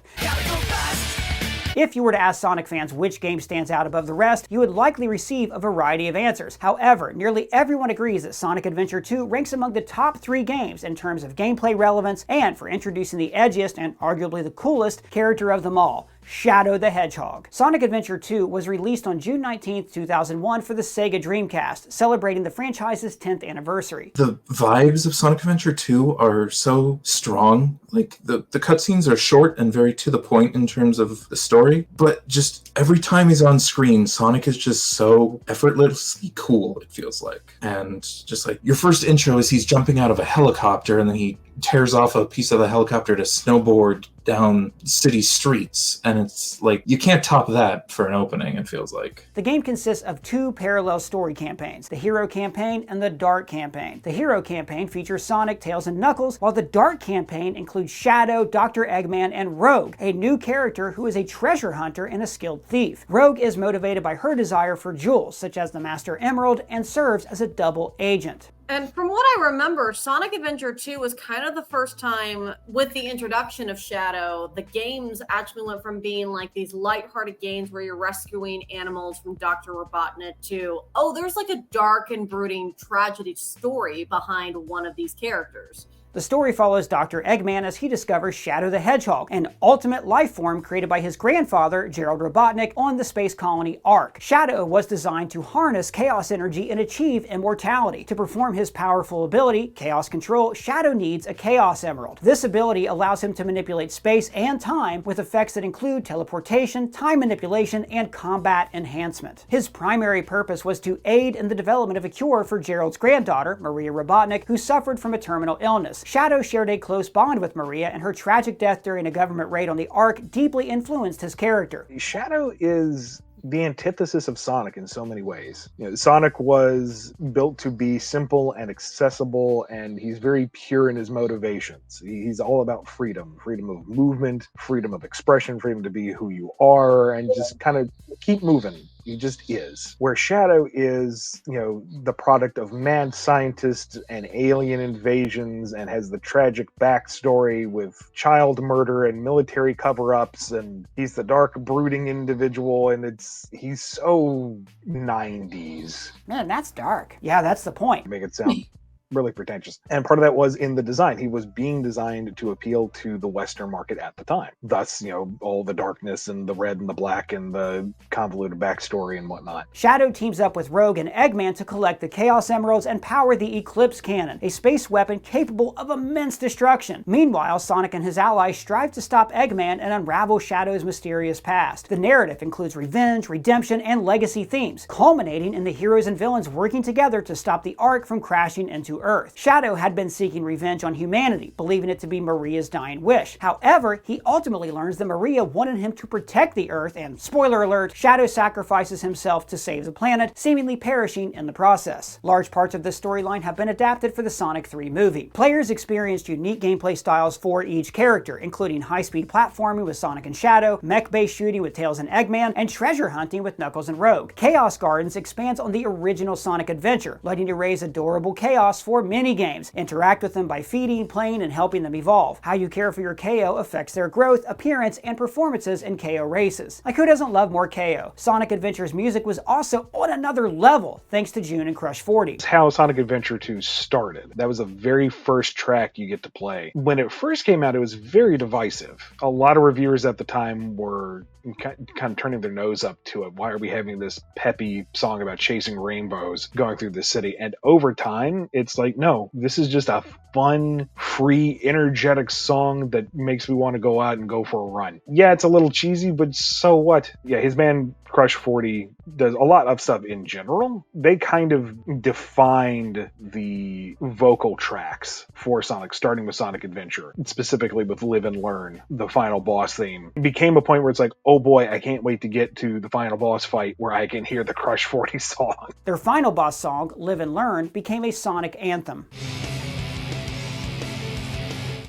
If you were to ask Sonic fans which game stands out above the rest, you would likely receive a variety of answers. However, nearly everyone agrees that Sonic Adventure 2 ranks among the top 3 games in terms of gameplay relevance and for introducing the edgiest and arguably the coolest character of them all, Shadow the Hedgehog. Sonic Adventure 2 was released on June 19, 2001 for the Sega Dreamcast, celebrating the franchise's 10th anniversary. The vibes of Sonic Adventure 2 are so strong. Like, the cutscenes are short and very to the point in terms of the story, but just every time he's on screen, Sonic is just so effortlessly cool, it feels like. And just like, your first intro is he's jumping out of a helicopter and then he tears off a piece of the helicopter to snowboard down city streets, and it's like, you can't top that for an opening, it feels like. The game consists of 2 parallel story campaigns, the Hero Campaign and the Dark Campaign. The Hero Campaign features Sonic, Tails, and Knuckles, while the Dark Campaign includes Shadow, Dr. Eggman, and Rogue, a new character who is a treasure hunter and a skilled thief. Rogue is motivated by her desire for jewels, such as the Master Emerald, and serves as a double agent. And from what I remember, Sonic Adventure 2 was kind of the first time with the introduction of Shadow, the games actually went from being like these lighthearted games where you're rescuing animals from Dr. Robotnik to, oh, there's like a dark and brooding tragedy story behind one of these characters. The story follows Dr. Eggman as he discovers Shadow the Hedgehog, an ultimate life form created by his grandfather, Gerald Robotnik, on the space colony Ark. Shadow was designed to harness chaos energy and achieve immortality. To perform his powerful ability, Chaos Control, Shadow needs a Chaos Emerald. This ability allows him to manipulate space and time with effects that include teleportation, time manipulation, and combat enhancement. His primary purpose was to aid in the development of a cure for Gerald's granddaughter, Maria Robotnik, who suffered from a terminal illness. Shadow shared a close bond with Maria, and her tragic death during a government raid on the Ark deeply influenced his character. Shadow is the antithesis of Sonic in so many ways. You know, Sonic was built to be simple and accessible, and he's very pure in his motivations. He's all about freedom of movement, freedom of expression, freedom to be who you are, and just kind of keep moving. He just is. Where Shadow is, you know, the product of mad scientists and alien invasions, and has the tragic backstory with child murder and military cover-ups, and he's the dark, brooding individual, and he's so 90s. Man, that's dark. Yeah, that's the point. Make it sound really pretentious. And part of that was in the design. He was being designed to appeal to the Western market at the time. Thus, all the darkness and the red and the black and the convoluted backstory and whatnot. Shadow teams up with Rogue and Eggman to collect the Chaos Emeralds and power the Eclipse Cannon, a space weapon capable of immense destruction. Meanwhile, Sonic and his allies strive to stop Eggman and unravel Shadow's mysterious past. The narrative includes revenge, redemption, and legacy themes, culminating in the heroes and villains working together to stop the Ark from crashing into Earth. Shadow had been seeking revenge on humanity, believing it to be Maria's dying wish. However, he ultimately learns that Maria wanted him to protect the Earth, and spoiler alert, Shadow sacrifices himself to save the planet, seemingly perishing in the process. Large parts of this storyline have been adapted for the Sonic 3 movie. Players experienced unique gameplay styles for each character, including high-speed platforming with Sonic and Shadow, mech-based shooting with Tails and Eggman, and treasure hunting with Knuckles and Rogue. Chaos Gardens expands on the original Sonic adventure, letting you raise adorable Chaos for mini-games. Interact with them by feeding, playing, and helping them evolve. How you care for your KO affects their growth, appearance, and performances in KO races. Like, who doesn't love more KO? Sonic Adventure's music was also on another level, thanks to June and Crush 40. It's how Sonic Adventure 2 started. That was the very first track you get to play. When it first came out, it was very divisive. A lot of reviewers at the time were kind of turning their nose up to it. Why are we having this peppy song about chasing rainbows going through the city? And over time, it's like, no, this is just a fun, free, energetic song that makes me want to go out and go for a run. Yeah, it's a little cheesy, but so what? Yeah, his band Crush 40 does a lot of stuff in general. They kind of defined the vocal tracks for Sonic, starting with Sonic Adventure, specifically with Live and Learn, the final boss theme. It became a point where it's like, oh boy, I can't wait to get to the final boss fight where I can hear the Crush 40 song. Their final boss song, Live and Learn, became a Sonic anthem.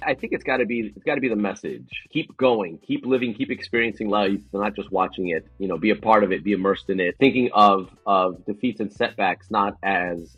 I think it's got to be the message. Keep going, keep living, keep experiencing life, not just watching it. Be a part of it, be immersed in it. Thinking of defeats and setbacks not as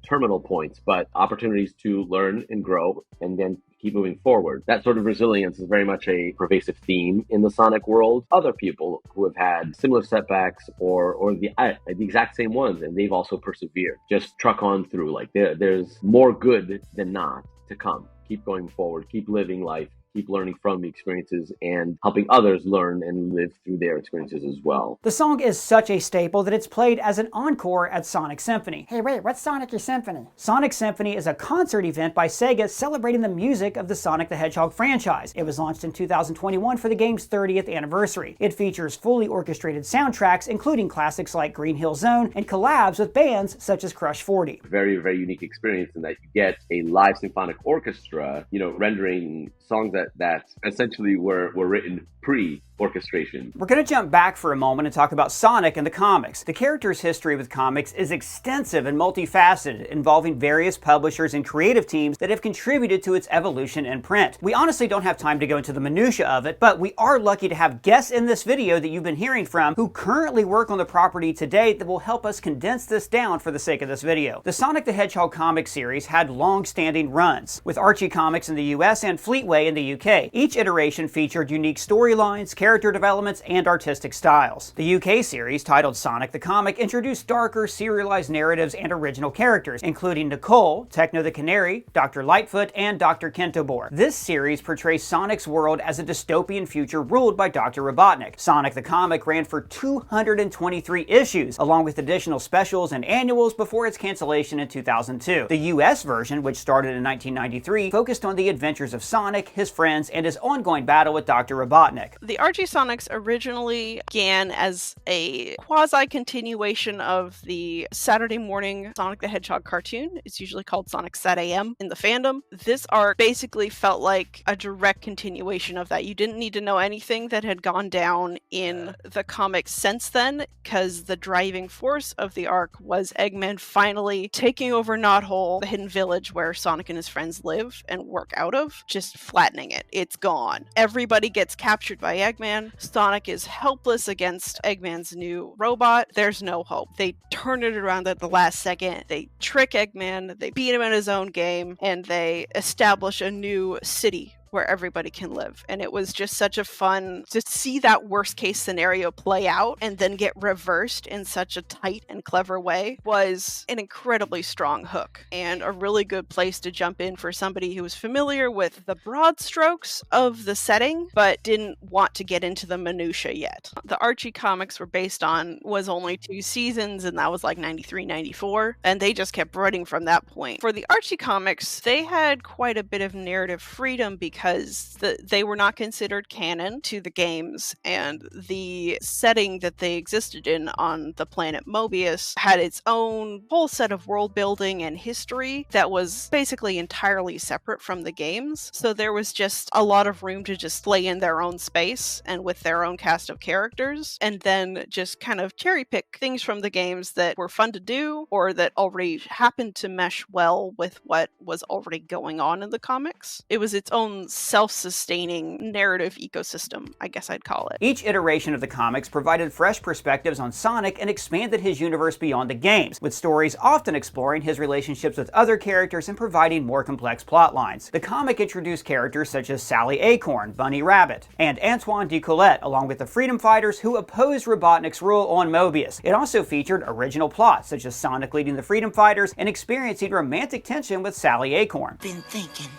terminal points, but opportunities to learn and grow, and then keep moving forward. That sort of resilience is very much a pervasive theme in the Sonic world. Other people who have had similar setbacks or the exact same ones, and they've also persevered. Just truck on through. Like there's more good than not to come. Keep going forward, keep living life, keep learning from the experiences and helping others learn and live through their experiences as well. The song is such a staple that it's played as an encore at Sonic Symphony. Hey, wait, what's Sonic Your Symphony? Sonic Symphony is a concert event by Sega celebrating the music of the Sonic the Hedgehog franchise. It was launched in 2021 for the game's 30th anniversary. It features fully orchestrated soundtracks, including classics like Green Hill Zone, and collabs with bands such as Crush 40. Very, very unique experience in that you get a live symphonic orchestra, rendering songs that essentially were written pre-orchestration. We're going to jump back for a moment and talk about Sonic and the comics. The character's history with comics is extensive and multifaceted, involving various publishers and creative teams that have contributed to its evolution in print. We honestly don't have time to go into the minutia of it, but we are lucky to have guests in this video that you've been hearing from who currently work on the property today that will help us condense this down for the sake of this video. The Sonic the Hedgehog comic series had long-standing runs, with Archie Comics in the US and Fleetway in the UK. Each iteration featured unique storylines, character developments, and artistic styles. The UK series, titled Sonic the Comic, introduced darker, serialized narratives and original characters, including Nicole, Techno the Canary, Dr. Lightfoot, and Dr. Kentobor. This series portrays Sonic's world as a dystopian future ruled by Dr. Robotnik. Sonic the Comic ran for 223 issues, along with additional specials and annuals before its cancellation in 2002. The US version, which started in 1993, focused on the adventures of Sonic, his friends, and his ongoing battle with Dr. Robotnik. The Archie Sonics originally began as a quasi-continuation of the Saturday morning Sonic the Hedgehog cartoon. It's usually called Sonic Sat AM in the fandom. This arc basically felt like a direct continuation of that. You didn't need to know anything that had gone down in the comics since then, because the driving force of the arc was Eggman finally taking over Knothole, the hidden village where Sonic and his friends live and work out of, just flattening it. It's gone. Everybody gets captured by Eggman. Sonic is helpless against Eggman's new robot. There's no hope. They turn it around at the last second. They trick Eggman, they beat him in his own game, and they establish a new city where everybody can live. And it was just such a fun to see that worst case scenario play out and then get reversed in such a tight and clever way was an incredibly strong hook and a really good place to jump in for somebody who was familiar with the broad strokes of the setting but didn't want to get into the minutia yet. The Archie comics were based on was only 2 seasons, and that was like 93, 94, and they just kept running from that point. For the Archie comics, they had quite a bit of narrative freedom because they were not considered canon to the games, and the setting that they existed in on the planet Mobius had its own whole set of world building and history that was basically entirely separate from the games. So there was just a lot of room to just play in their own space and with their own cast of characters, and then just kind of cherry pick things from the games that were fun to do or that already happened to mesh well with what was already going on in the comics. It was its own self-sustaining narrative ecosystem, I guess I'd call it. Each iteration of the comics provided fresh perspectives on Sonic and expanded his universe beyond the games, with stories often exploring his relationships with other characters and providing more complex plot lines. The comic introduced characters such as Sally Acorn, Bunny Rabbit, and Antoine de Colette, along with the Freedom Fighters who opposed Robotnik's rule on Mobius. It also featured original plots, such as Sonic leading the Freedom Fighters and experiencing romantic tension with Sally Acorn. Been thinking.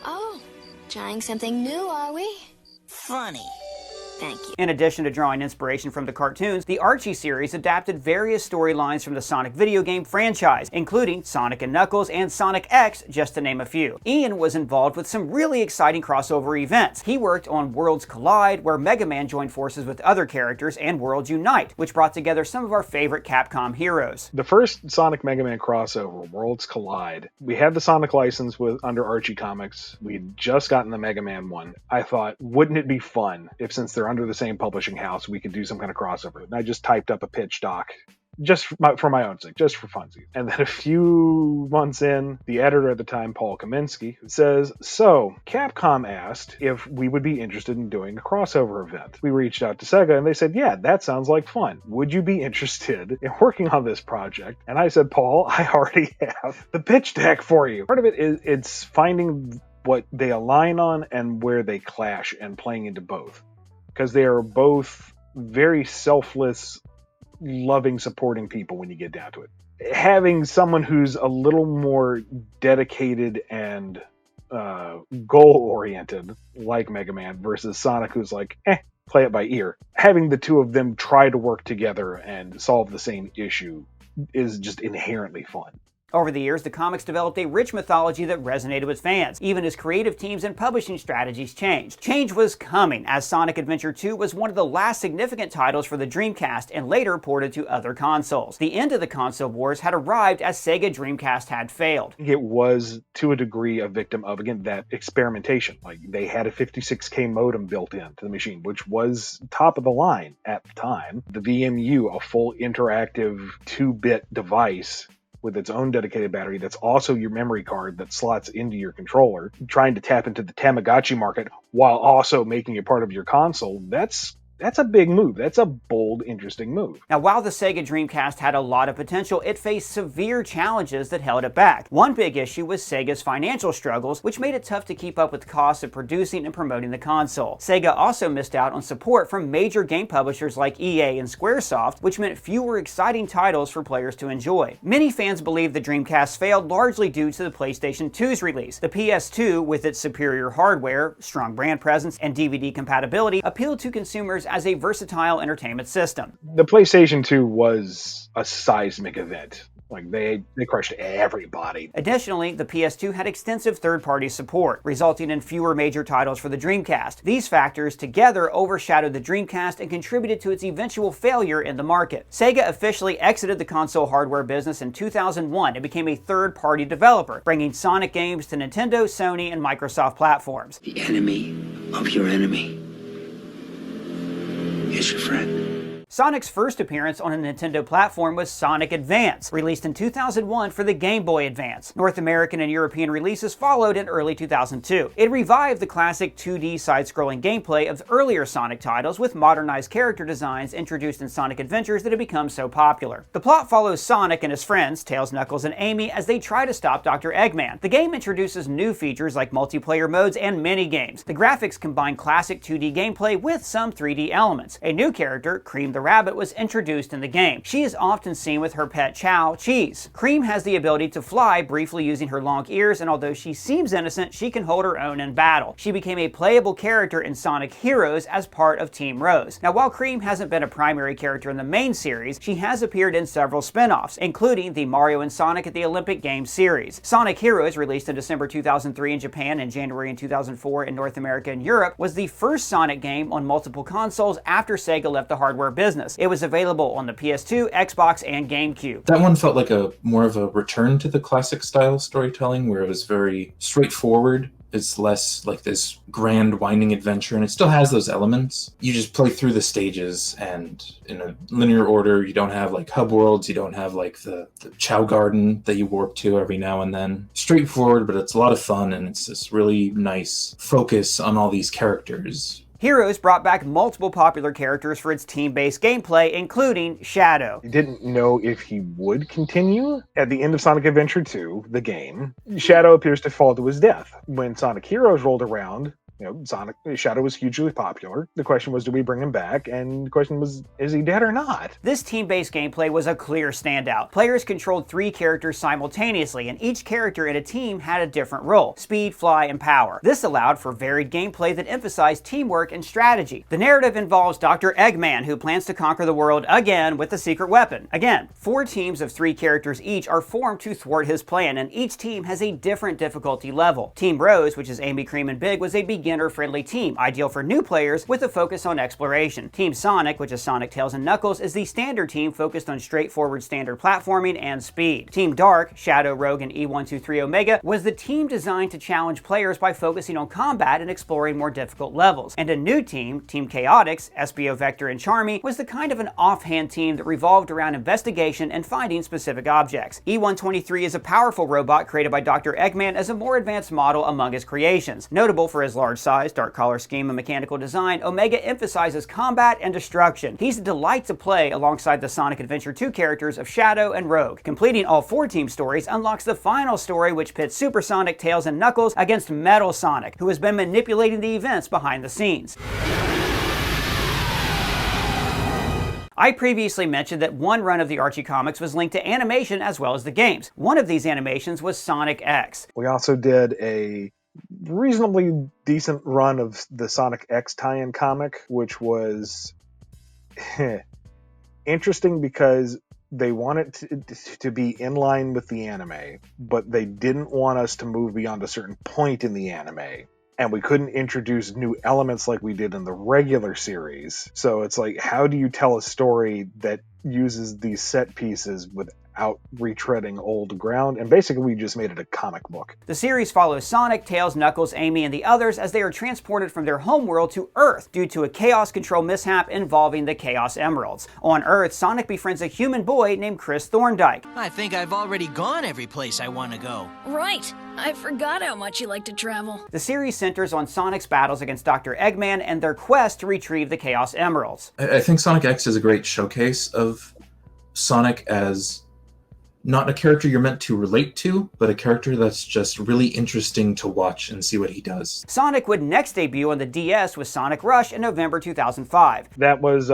Oh, trying something new, are we? Funny. Thank you. In addition to drawing inspiration from the cartoons, the Archie series adapted various storylines from the Sonic video game franchise, including Sonic and Knuckles and Sonic X, just to name a few. Ian was involved with some really exciting crossover events. He worked on Worlds Collide, where Mega Man joined forces with other characters, and Worlds Unite, which brought together some of our favorite Capcom heroes. The first Sonic Mega Man crossover, Worlds Collide, we had the Sonic license under Archie Comics. We'd just gotten the Mega Man one. I thought, wouldn't it be fun if, since they're under the same publishing house, we could do some kind of crossover. And I just typed up a pitch doc just for my own sake, just for funsies. And then a few months in, the editor at the time, Paul Kaminsky, says, so Capcom asked if we would be interested in doing a crossover event. We reached out to Sega and they said, yeah, that sounds like fun. Would you be interested in working on this project? And I said, Paul, I already have the pitch deck for you. Part of it is it's finding what they align on and where they clash and playing into both. Because they are both very selfless, loving, supporting people when you get down to it. Having someone who's a little more dedicated and goal-oriented, like Mega Man, versus Sonic, who's like, play it by ear. Having the two of them try to work together and solve the same issue is just inherently fun. Over the years, the comics developed a rich mythology that resonated with fans, even as creative teams and publishing strategies changed. Change was coming, as Sonic Adventure 2 was one of the last significant titles for the Dreamcast and later ported to other consoles. The end of the console wars had arrived as Sega Dreamcast had failed. It was, to a degree, a victim of, again, that experimentation. Like, they had a 56K modem built into the machine, which was top of the line at the time. The VMU, a full interactive 2-bit device, with its own dedicated battery that's also your memory card that slots into your controller, trying to tap into the Tamagotchi market while also making it part of your console, that's a big move. That's a bold, interesting move. Now, while the Sega Dreamcast had a lot of potential, it faced severe challenges that held it back. One big issue was Sega's financial struggles, which made it tough to keep up with the costs of producing and promoting the console. Sega also missed out on support from major game publishers like EA and Squaresoft, which meant fewer exciting titles for players to enjoy. Many fans believe the Dreamcast failed largely due to the PlayStation 2's release. The PS2, with its superior hardware, strong brand presence, and DVD compatibility, appealed to consumers as a versatile entertainment system. The PlayStation 2 was a seismic event. Like, they crushed everybody. Additionally, the PS2 had extensive third-party support, resulting in fewer major titles for the Dreamcast. These factors together overshadowed the Dreamcast and contributed to its eventual failure in the market. Sega officially exited the console hardware business in 2001 and became a third-party developer, bringing Sonic games to Nintendo, Sony, and Microsoft platforms. The enemy of your enemy is your friend. Sonic's first appearance on a Nintendo platform was Sonic Advance, released in 2001 for the Game Boy Advance. North American and European releases followed in early 2002. It revived the classic 2D side-scrolling gameplay of earlier Sonic titles with modernized character designs introduced in Sonic Adventures that had become so popular. The plot follows Sonic and his friends, Tails, Knuckles, and Amy, as they try to stop Dr. Eggman. The game introduces new features like multiplayer modes and mini-games. The graphics combine classic 2D gameplay with some 3D elements. A new character, Cream the Rabbit, was introduced in the game. She is often seen with her pet Chow, Cheese. Cream has the ability to fly briefly using her long ears, and although she seems innocent, she can hold her own in battle. She became a playable character in Sonic Heroes as part of Team Rose. Now, while Cream hasn't been a primary character in the main series, she has appeared in several spin-offs, including the Mario and Sonic at the Olympic Games series. Sonic Heroes, released in December 2003 in Japan and January in 2004 in North America and Europe, was the first Sonic game on multiple consoles after Sega left the hardware business. It was available on the PS2, Xbox, and GameCube. That one felt like more of a return to the classic style storytelling, where it was very straightforward. It's less like this grand winding adventure, and it still has those elements. You just play through the stages, and in a linear order. You don't have like hub worlds, you don't have like the Chow Garden that you warp to every now and then. Straightforward, but it's a lot of fun, and it's this really nice focus on all these characters. Heroes brought back multiple popular characters for its team-based gameplay, including Shadow. I didn't know if he would continue. At the end of Sonic Adventure 2, the game, Shadow appears to fall to his death. When Sonic Heroes rolled around, Shadow was hugely popular. The question was, do we bring him back? And the question was, is he dead or not? This team-based gameplay was a clear standout. Players controlled 3 characters simultaneously, and each character in a team had a different role: speed, fly, and power. This allowed for varied gameplay that emphasized teamwork and strategy. The narrative involves Dr. Eggman, who plans to conquer the world again with a secret weapon. Again, 4 teams of 3 characters each are formed to thwart his plan, and each team has a different difficulty level. Team Rose, which is Amy, Cream, and Big, was a beginner-friendly team, ideal for new players with a focus on exploration. Team Sonic, which is Sonic, Tails, and Knuckles, is the standard team focused on straightforward standard platforming and speed. Team Dark, Shadow, Rogue, and E123 Omega, was the team designed to challenge players by focusing on combat and exploring more difficult levels. And a new team, Team Chaotix, SBO, Vector, and Charmy, was the kind of an offhand team that revolved around investigation and finding specific objects. E123 is a powerful robot created by Dr. Eggman as a more advanced model among his creations. Notable for his large size, dark color scheme, and mechanical design, Omega emphasizes combat and destruction. He's a delight to play alongside the Sonic Adventure 2 characters of Shadow and Rogue. Completing all 4 team stories unlocks the final story, which pits Super Sonic, Tails, and Knuckles against Metal Sonic, who has been manipulating the events behind the scenes. I previously mentioned that one run of the Archie comics was linked to animation as well as the games. One of these animations was Sonic X. We also did a reasonably decent run of the Sonic X tie-in comic, which was interesting because they wanted to be in line with the anime, but they didn't want us to move beyond a certain point in the anime. And we couldn't introduce new elements like we did in the regular series. So it's like, how do you tell a story that uses these set pieces without retreading old ground? And basically, we just made it a comic book. The series follows Sonic, Tails, Knuckles, Amy, and the others as they are transported from their homeworld to Earth due to a Chaos Control mishap involving the Chaos Emeralds. On Earth, Sonic befriends a human boy named Chris Thorndike. I think I've already gone every place I want to go. Right. I forgot how much you like to travel. The series centers on Sonic's battles against Dr. Eggman and their quest to retrieve the Chaos Emeralds. I think Sonic X is a great showcase of Sonic as not a character you're meant to relate to, but a character that's just really interesting to watch and see what he does. Sonic would next debut on the DS with Sonic Rush in November 2005. That was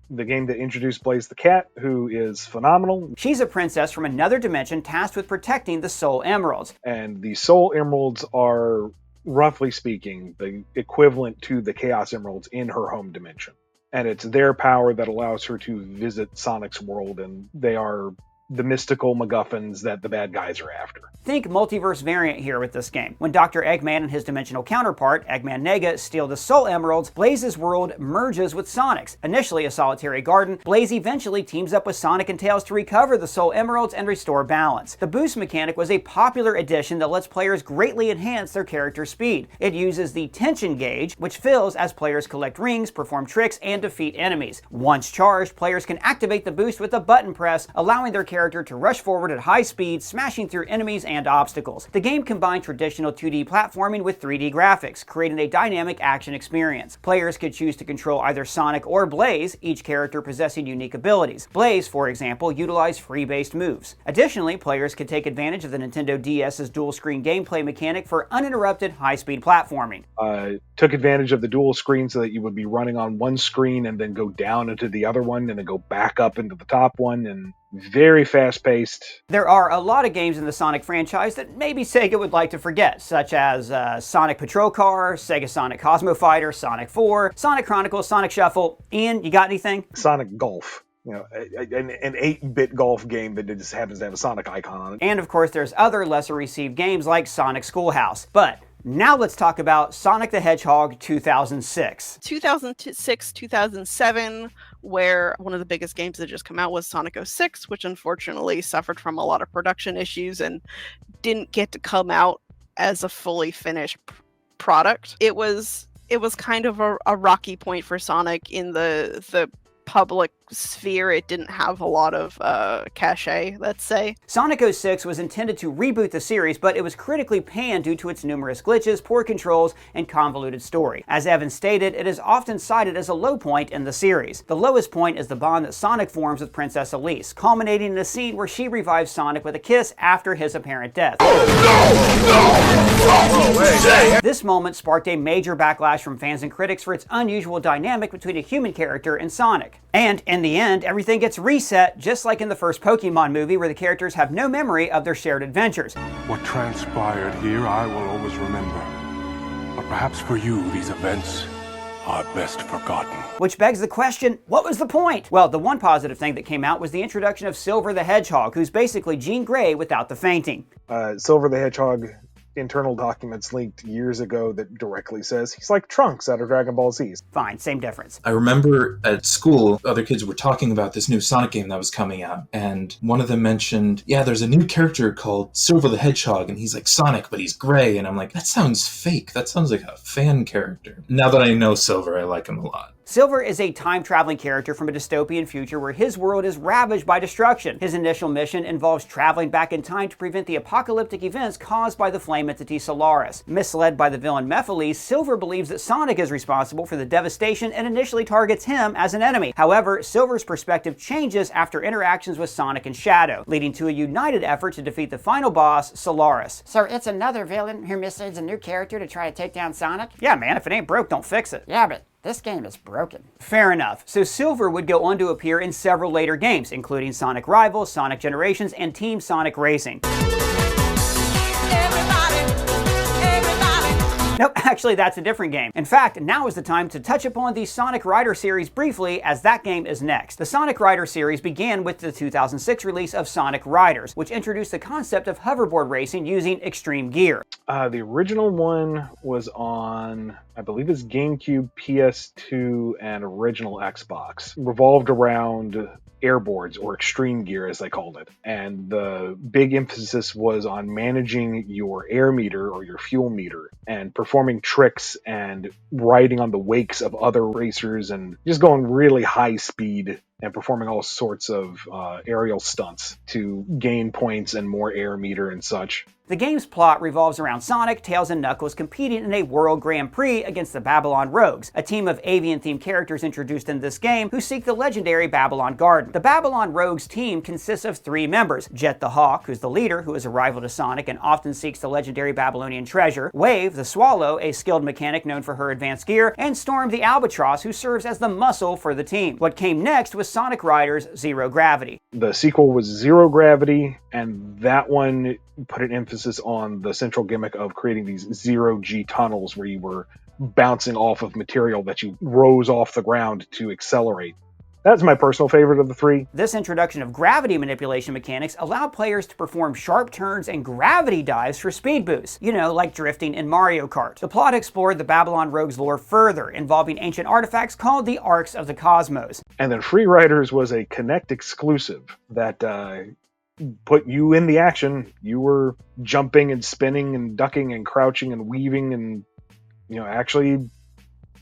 the game that introduced Blaze the Cat, who is phenomenal. She's a princess from another dimension tasked with protecting the Soul Emeralds. And the Soul Emeralds are, roughly speaking, the equivalent to the Chaos Emeralds in her home dimension. And it's their power that allows her to visit Sonic's world, and they are the mystical MacGuffins that the bad guys are after. Think multiverse variant here with this game. When Dr. Eggman and his dimensional counterpart, Eggman Nega, steal the Soul Emeralds, Blaze's world merges with Sonic's. Initially a solitary garden, Blaze eventually teams up with Sonic and Tails to recover the Soul Emeralds and restore balance. The boost mechanic was a popular addition that lets players greatly enhance their character's speed. It uses the tension gauge, which fills as players collect rings, perform tricks, and defeat enemies. Once charged, players can activate the boost with a button press, allowing their character to rush forward at high speed, smashing through enemies and obstacles. The game combined traditional 2D platforming with 3D graphics, creating a dynamic action experience. Players could choose to control either Sonic or Blaze, each character possessing unique abilities. Blaze, for example, utilized free-based moves. Additionally, players could take advantage of the Nintendo DS's dual-screen gameplay mechanic for uninterrupted high-speed platforming. Took advantage of the dual screen so that you would be running on one screen and then go down into the other one and then go back up into the top one, and very fast-paced. There are a lot of games in the Sonic franchise that maybe Sega would like to forget, such as Sonic Patrol Car, Sega Sonic Cosmo Fighter, Sonic 4, Sonic Chronicles, Sonic Shuffle. Ian, you got anything? Sonic Golf. You know, an 8-bit golf game that just happens to have a Sonic icon on it. And of course, there's other lesser-received games like Sonic Schoolhouse. But now let's talk about Sonic the Hedgehog 2006. 2006, 2007, where one of the biggest games that just come out was Sonic 06, which unfortunately suffered from a lot of production issues and didn't get to come out as a fully finished product. It was kind of a rocky point for Sonic in the public sphere. It didn't have a lot of cachet, let's say. Sonic 06 was intended to reboot the series, but it was critically panned due to its numerous glitches, poor controls, and convoluted story. As Evan stated, it is often cited as a low point in the series. The lowest point is the bond that Sonic forms with Princess Elias, culminating in a scene where she revives Sonic with a kiss after his apparent death. This moment sparked a major backlash from fans and critics for its unusual dynamic between a human character and Sonic. And in the end, everything gets reset, just like in the first Pokemon movie, where the characters have no memory of their shared adventures. What transpired here, I will always remember. But perhaps for you, these events are best forgotten. Which begs the question, what was the point? Well, the one positive thing that came out was the introduction of Silver the Hedgehog, who's basically Jean Grey without the fainting. Silver the Hedgehog internal documents leaked years ago that directly says he's like Trunks out of Dragon Ball Z. Fine, same difference. I remember at school, other kids were talking about this new Sonic game that was coming out, and one of them mentioned, yeah, there's a new character called Silver the Hedgehog, and he's like Sonic, but he's gray, and I'm like, that sounds fake. That sounds like a fan character. Now that I know Silver, I like him a lot. Silver is a time-traveling character from a dystopian future where his world is ravaged by destruction. His initial mission involves traveling back in time to prevent the apocalyptic events caused by the flame entity Solaris. Misled by the villain Mekhi, Silver believes that Sonic is responsible for the devastation and initially targets him as an enemy. However, Silver's perspective changes after interactions with Sonic and Shadow, leading to a united effort to defeat the final boss, Solaris. So it's another villain who misleads a new character to try to take down Sonic? Yeah, man, if it ain't broke, don't fix it. Yeah, but this game is broken. Fair enough. So Silver would go on to appear in several later games, including Sonic Rivals, Sonic Generations, and Team Sonic Racing. Nope, actually that's a different game. In fact, now is the time to touch upon the Sonic Rider series briefly, as that game is next. The Sonic Rider series began with the 2006 release of Sonic Riders, which introduced the concept of hoverboard racing using extreme gear. The original one was on, I believe it's GameCube, PS2, and original Xbox. Revolved around airboards, or extreme gear as they called it. And the big emphasis was on managing your air meter or your fuel meter and performing tricks and riding on the wakes of other racers and just going really high speed and performing all sorts of aerial stunts to gain points and more air meter and such. The game's plot revolves around Sonic, Tails, and Knuckles competing in a World Grand Prix against the Babylon Rogues, a team of avian-themed characters introduced in this game who seek the legendary Babylon Garden. The Babylon Rogues team consists of 3 members: Jet the Hawk, who's the leader, who is a rival to Sonic and often seeks the legendary Babylonian treasure; Wave, the Swallow, a skilled mechanic known for her advanced gear; and Storm, the Albatross, who serves as the muscle for the team. What came next was Sonic Riders Zero Gravity. The sequel was Zero Gravity, and that one put an emphasis on the central gimmick of creating these zero-G tunnels where you were bouncing off of material that you rose off the ground to accelerate. That's my personal favorite of the three. This introduction of gravity manipulation mechanics allowed players to perform sharp turns and gravity dives for speed boosts, like drifting in Mario Kart. The plot explored the Babylon Rogues lore further, involving ancient artifacts called the Arks of the Cosmos. And then Free Riders was a Kinect exclusive that put you in the action. You were jumping and spinning and ducking and crouching and weaving and, actually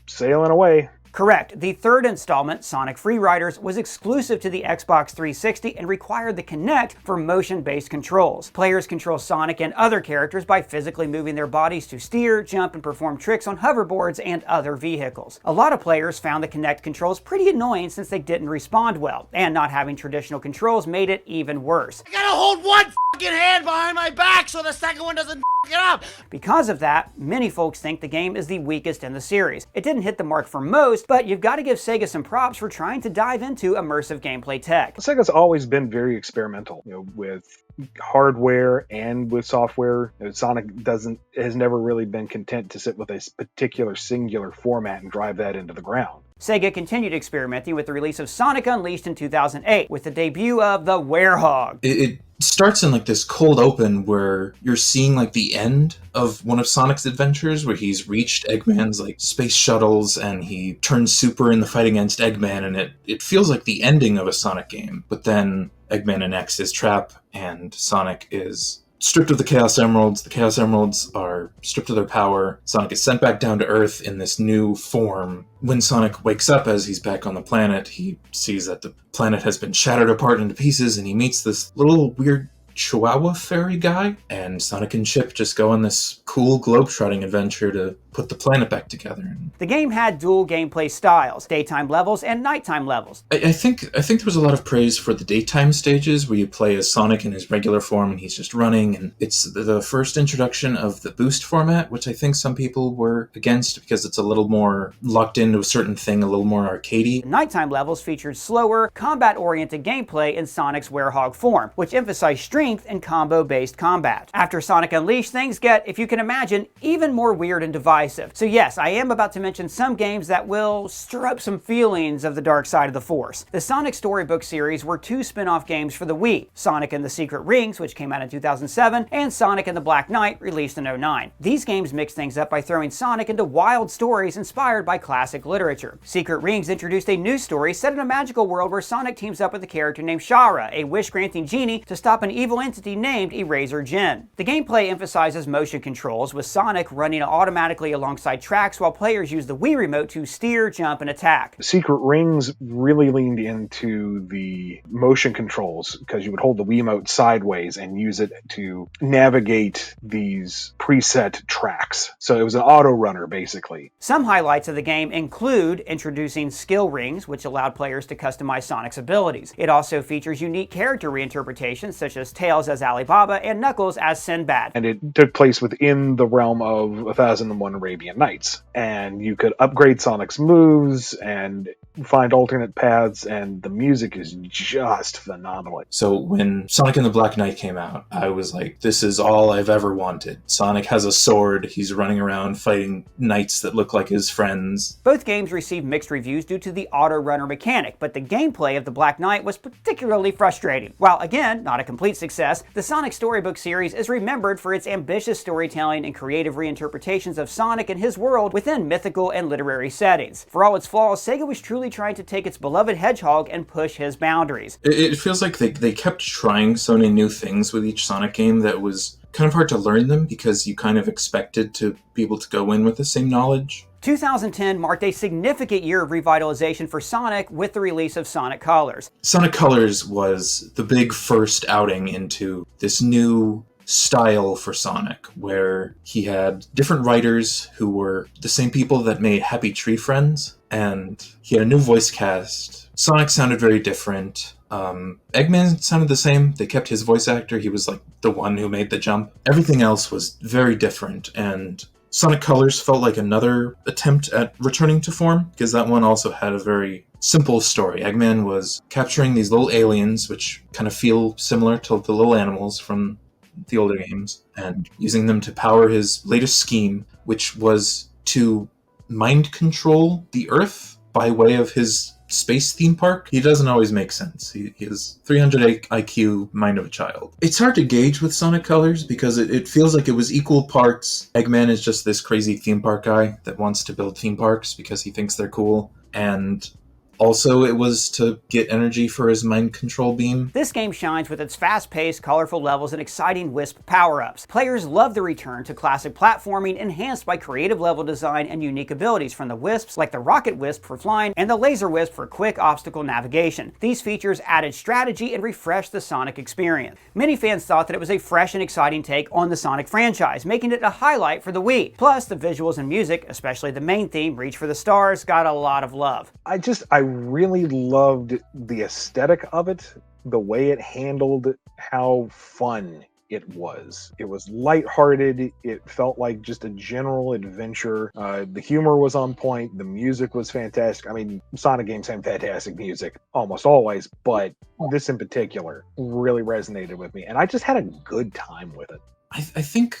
sailing away. Correct. The third installment, Sonic Free Riders, was exclusive to the Xbox 360 and required the Kinect for motion-based controls. Players control Sonic and other characters by physically moving their bodies to steer, jump, and perform tricks on hoverboards and other vehicles. A lot of players found the Kinect controls pretty annoying since they didn't respond well, and not having traditional controls made it even worse. I gotta hold one fucking hand behind my back so the second one doesn't it up. Because of that, many folks think the game is the weakest in the series. It didn't hit the mark for most, but you've got to give Sega some props for trying to dive into immersive gameplay tech. Sega's always been very experimental, with hardware and with software. Sonic has never really been content to sit with a particular singular format and drive that into the ground. Sega continued experimenting with the release of Sonic Unleashed in 2008 with the debut of the Werehog. It starts in this cold open where you're seeing the end of one of Sonic's adventures where he's reached Eggman's space shuttles and he turns super in the fight against Eggman, and it feels like the ending of a Sonic game. But then Eggman enacts his trap and Sonic is stripped of the Chaos Emeralds. The Chaos Emeralds are stripped of their power. Sonic is sent back down to Earth in this new form. When Sonic wakes up as he's back on the planet, he sees that the planet has been shattered apart into pieces, and he meets this little weird Chihuahua fairy guy, and Sonic and Chip just go on this cool globetrotting adventure to put the planet back together. The game had dual gameplay styles, daytime levels and nighttime levels. I think there was a lot of praise for the daytime stages where you play as Sonic in his regular form and he's just running, and it's the first introduction of the boost format, which I think some people were against because it's a little more locked into a certain thing, a little more arcadey. Nighttime levels featured slower, combat-oriented gameplay in Sonic's Werehog form, which emphasized strength and combo-based combat. After Sonic Unleashed, things get, if you can imagine, even more weird and divisive. So yes, I am about to mention some games that will stir up some feelings of the dark side of the Force. The Sonic Storybook series were two spin-off games for the Wii, Sonic and the Secret Rings, which came out in 2007, and Sonic and the Black Knight, released in 2009. These games mix things up by throwing Sonic into wild stories inspired by classic literature. Secret Rings introduced a new story set in a magical world where Sonic teams up with a character named Shara, a wish-granting genie, to stop an evil entity named Eraser Jin. The gameplay emphasizes motion controls, with Sonic running automatically alongside tracks while players use the Wii remote to steer, jump, and attack. Secret Rings really leaned into the motion controls because you would hold the Wiimote sideways and use it to navigate these preset tracks. So it was an auto runner, basically. Some highlights of the game include introducing skill rings, which allowed players to customize Sonic's abilities. It also features unique character reinterpretations, such as Tails as Alibaba and Knuckles as Sinbad. And it took place within the realm of 1001 Arabian Nights. And you could upgrade Sonic's moves and find alternate paths, and the music is just phenomenal. So when Sonic and the Black Knight came out, I was like, this is all I've ever wanted. Sonic has a sword, he's running around fighting knights that look like his friends. Both games received mixed reviews due to the auto-runner mechanic, but the gameplay of the Black Knight was particularly frustrating. While again, not a complete success, the Sonic Storybook series is remembered for its ambitious storytelling and creative reinterpretations of Sonic and his world within mythical and literary settings. For all its flaws, Sega was truly trying to take its beloved Hedgehog and push his boundaries. It feels like they kept trying so many new things with each Sonic game that was kind of hard to learn them because you kind of expected to be able to go in with the same knowledge. 2010 marked a significant year of revitalization for Sonic with the release of Sonic Colors. Sonic Colors was the big first outing into this new style for Sonic, where he had different writers who were the same people that made Happy Tree Friends, and he had a new voice cast. Sonic sounded very different. Eggman sounded the same. They kept his voice actor. He was like the one who made the jump. Everything else was very different, and Sonic Colors felt like another attempt at returning to form, because that one also had a very simple story. Eggman was capturing these little aliens, which kind of feel similar to the little animals from the older games, and using them to power his latest scheme, which was to mind control the Earth by way of his space theme park, he doesn't always make sense. He has 300 IQ, mind of a child. It's hard to gauge with Sonic Colors because it feels like it was equal parts. Eggman is just this crazy theme park guy that wants to build theme parks because he thinks they're cool, and also, it was to get energy for his mind control beam. This game shines with its fast-paced, colorful levels and exciting Wisp power-ups. Players love the return to classic platforming enhanced by creative level design and unique abilities from the Wisps like the Rocket Wisp for flying and the Laser Wisp for quick obstacle navigation. These features added strategy and refreshed the Sonic experience. Many fans thought that it was a fresh and exciting take on the Sonic franchise, making it a highlight for the Wii. Plus, the visuals and music, especially the main theme, Reach for the Stars, got a lot of love. I really loved the aesthetic of it, the way it handled how fun it was. It was lighthearted. It felt like just a general adventure. The humor was on point. The music was fantastic. I mean, Sonic games have fantastic music almost always, but this in particular really resonated with me, and I just had a good time with it. I think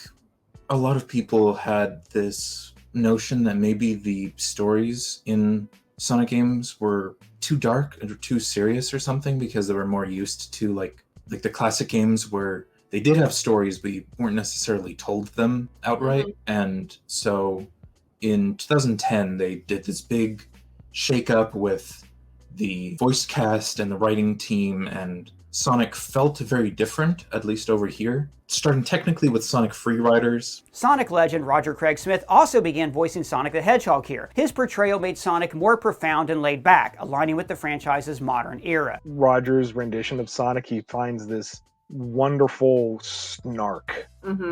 a lot of people had this notion that maybe the stories in Sonic games were too dark or too serious or something because they were more used to like the classic games where they did have stories but you weren't necessarily told them outright. And so in 2010 they did this big shake-up with the voice cast and the writing team, and Sonic felt very different, at least over here. Starting technically with Sonic Free Riders. Sonic legend Roger Craig Smith also began voicing Sonic the Hedgehog here. His portrayal made Sonic more profound and laid back, aligning with the franchise's modern era. Roger's rendition of Sonic, he finds this wonderful snark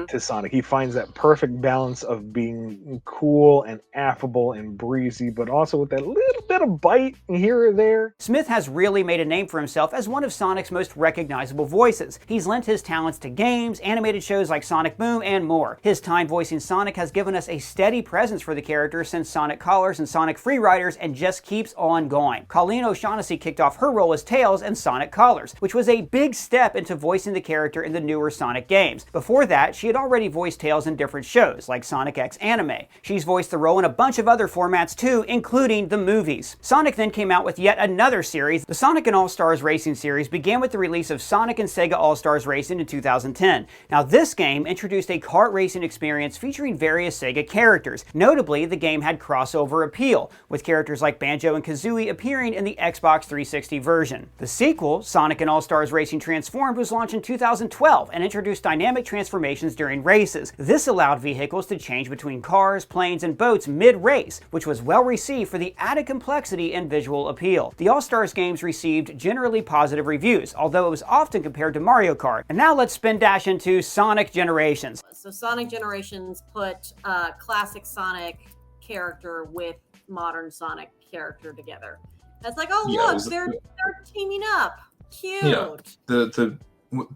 to Sonic. He finds that perfect balance of being cool and affable and breezy, but also with that little bit of bite here or there. Smith has really made a name for himself as one of Sonic's most recognizable voices. He's lent his talents to games, animated shows like Sonic Boom, and more. His time voicing Sonic has given us a steady presence for the character since Sonic Colors and Sonic Free Riders, and just keeps on going. Colleen O'Shaughnessy kicked off her role as Tails in Sonic Colors, which was a big step into voicing the character in the newer Sonic games. Before that, she had already voiced Tails in different shows, like Sonic X Anime. She's voiced the role in a bunch of other formats too, including the movies. Sonic then came out with yet another series. The Sonic and All-Stars Racing series began with the release of Sonic and Sega All-Stars Racing in 2010. Now this game introduced a kart racing experience featuring various Sega characters. Notably, the game had crossover appeal, with characters like Banjo and Kazooie appearing in the Xbox 360 version. The sequel, Sonic and All-Stars Racing Transformed, was launched in 2012 and introduced dynamic transformations during races. This allowed vehicles to change between cars, planes, and boats mid-race, which was well received for the added complexity and visual appeal. The All-Stars games received generally positive reviews, although it was often compared to Mario Kart. And now let's spin dash into Sonic Generations. So Sonic Generations put classic Sonic character with modern Sonic character together. That's like, oh Yeah, look, they're teaming up. Cute. Yeah,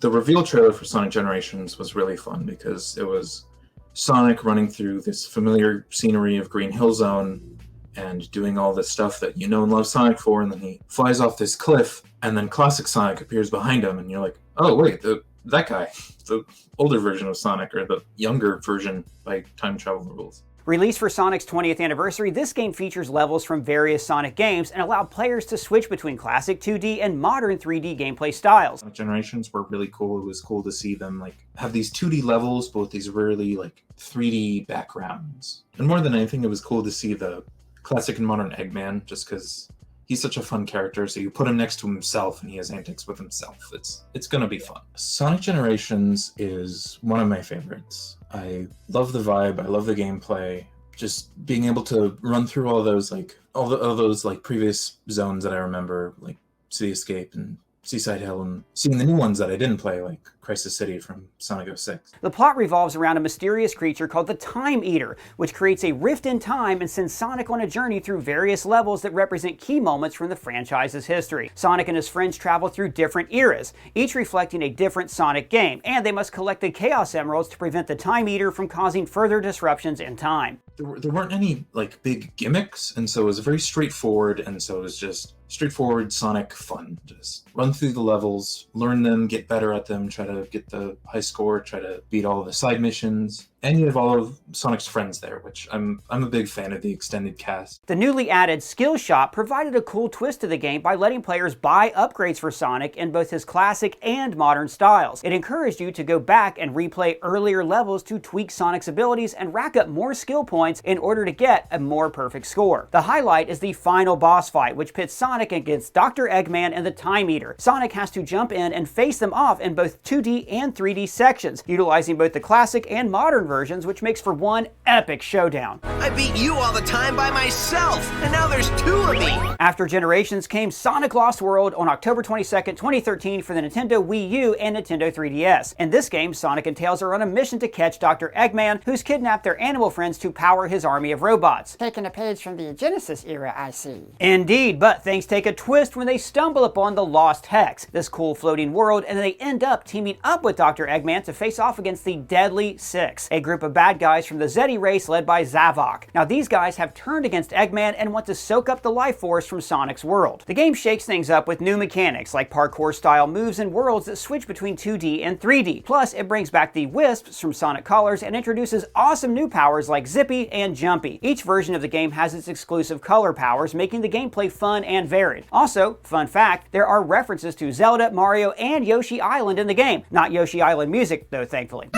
the reveal trailer for Sonic Generations was really fun because it was Sonic running through this familiar scenery of Green Hill Zone and doing all this stuff that you know and love Sonic for, and then he flies off this cliff, and then classic Sonic appears behind him, and you're like, oh wait, that guy, the older version of Sonic, or the younger version by time travel rules. Released for Sonic's 20th anniversary, this game features levels from various Sonic games and allowed players to switch between classic 2D and modern 3D gameplay styles. Sonic Generations were really cool. It was cool to see them have these 2D levels, but with these really 3D backgrounds. And more than anything, it was cool to see the classic and modern Eggman, just because he's such a fun character, so you put him next to himself and he has antics with himself. It's gonna be fun. Sonic Generations is one of my favorites. I love the vibe, I love the gameplay. Just being able to run through all those all those previous zones that I remember, like City Escape and Seaside Hill, and seeing the new ones that I didn't play, like Crisis City from Sonic 06. The plot revolves around a mysterious creature called the Time Eater, which creates a rift in time and sends Sonic on a journey through various levels that represent key moments from the franchise's history. Sonic and his friends travel through different eras, each reflecting a different Sonic game, and they must collect the Chaos Emeralds to prevent the Time Eater from causing further disruptions in time. There weren't any big gimmicks, and so it was very straightforward, and so it was just straightforward Sonic fun. Just run through the levels, learn them, get better at them, try to get the high score, try to beat all the side missions. any of all of Sonic's friends there, which I'm a big fan of the extended cast. The newly added Skill Shop provided a cool twist to the game by letting players buy upgrades for Sonic in both his classic and modern styles. It encouraged you to go back and replay earlier levels to tweak Sonic's abilities and rack up more skill points in order to get a more perfect score. The highlight is the final boss fight, which pits Sonic against Dr. Eggman and the Time Eater. Sonic has to jump in and face them off in both 2D and 3D sections, utilizing both the classic and modern versions, which makes for one epic showdown. I beat you all the time by myself, and now there's two of me! After Generations came Sonic Lost World on October 22nd, 2013 for the Nintendo Wii U and Nintendo 3DS. In this game, Sonic and Tails are on a mission to catch Dr. Eggman, who's kidnapped their animal friends to power his army of robots. Taking a page from the Genesis era, I see. Indeed, but things take a twist when they stumble upon the Lost Hex, this cool floating world, and they end up teaming up with Dr. Eggman to face off against the Deadly Six, a group of bad guys from the Zeti race led by Zavok. Now these guys have turned against Eggman and want to soak up the life force from Sonic's world. The game shakes things up with new mechanics like parkour style moves and worlds that switch between 2D and 3D. Plus it brings back the Wisps from Sonic Colors and introduces awesome new powers like Zippy and Jumpy. Each version of the game has its exclusive color powers, making the gameplay fun and varied. Also, fun fact, there are references to Zelda, Mario, and Yoshi Island in the game. Not Yoshi Island music though, thankfully.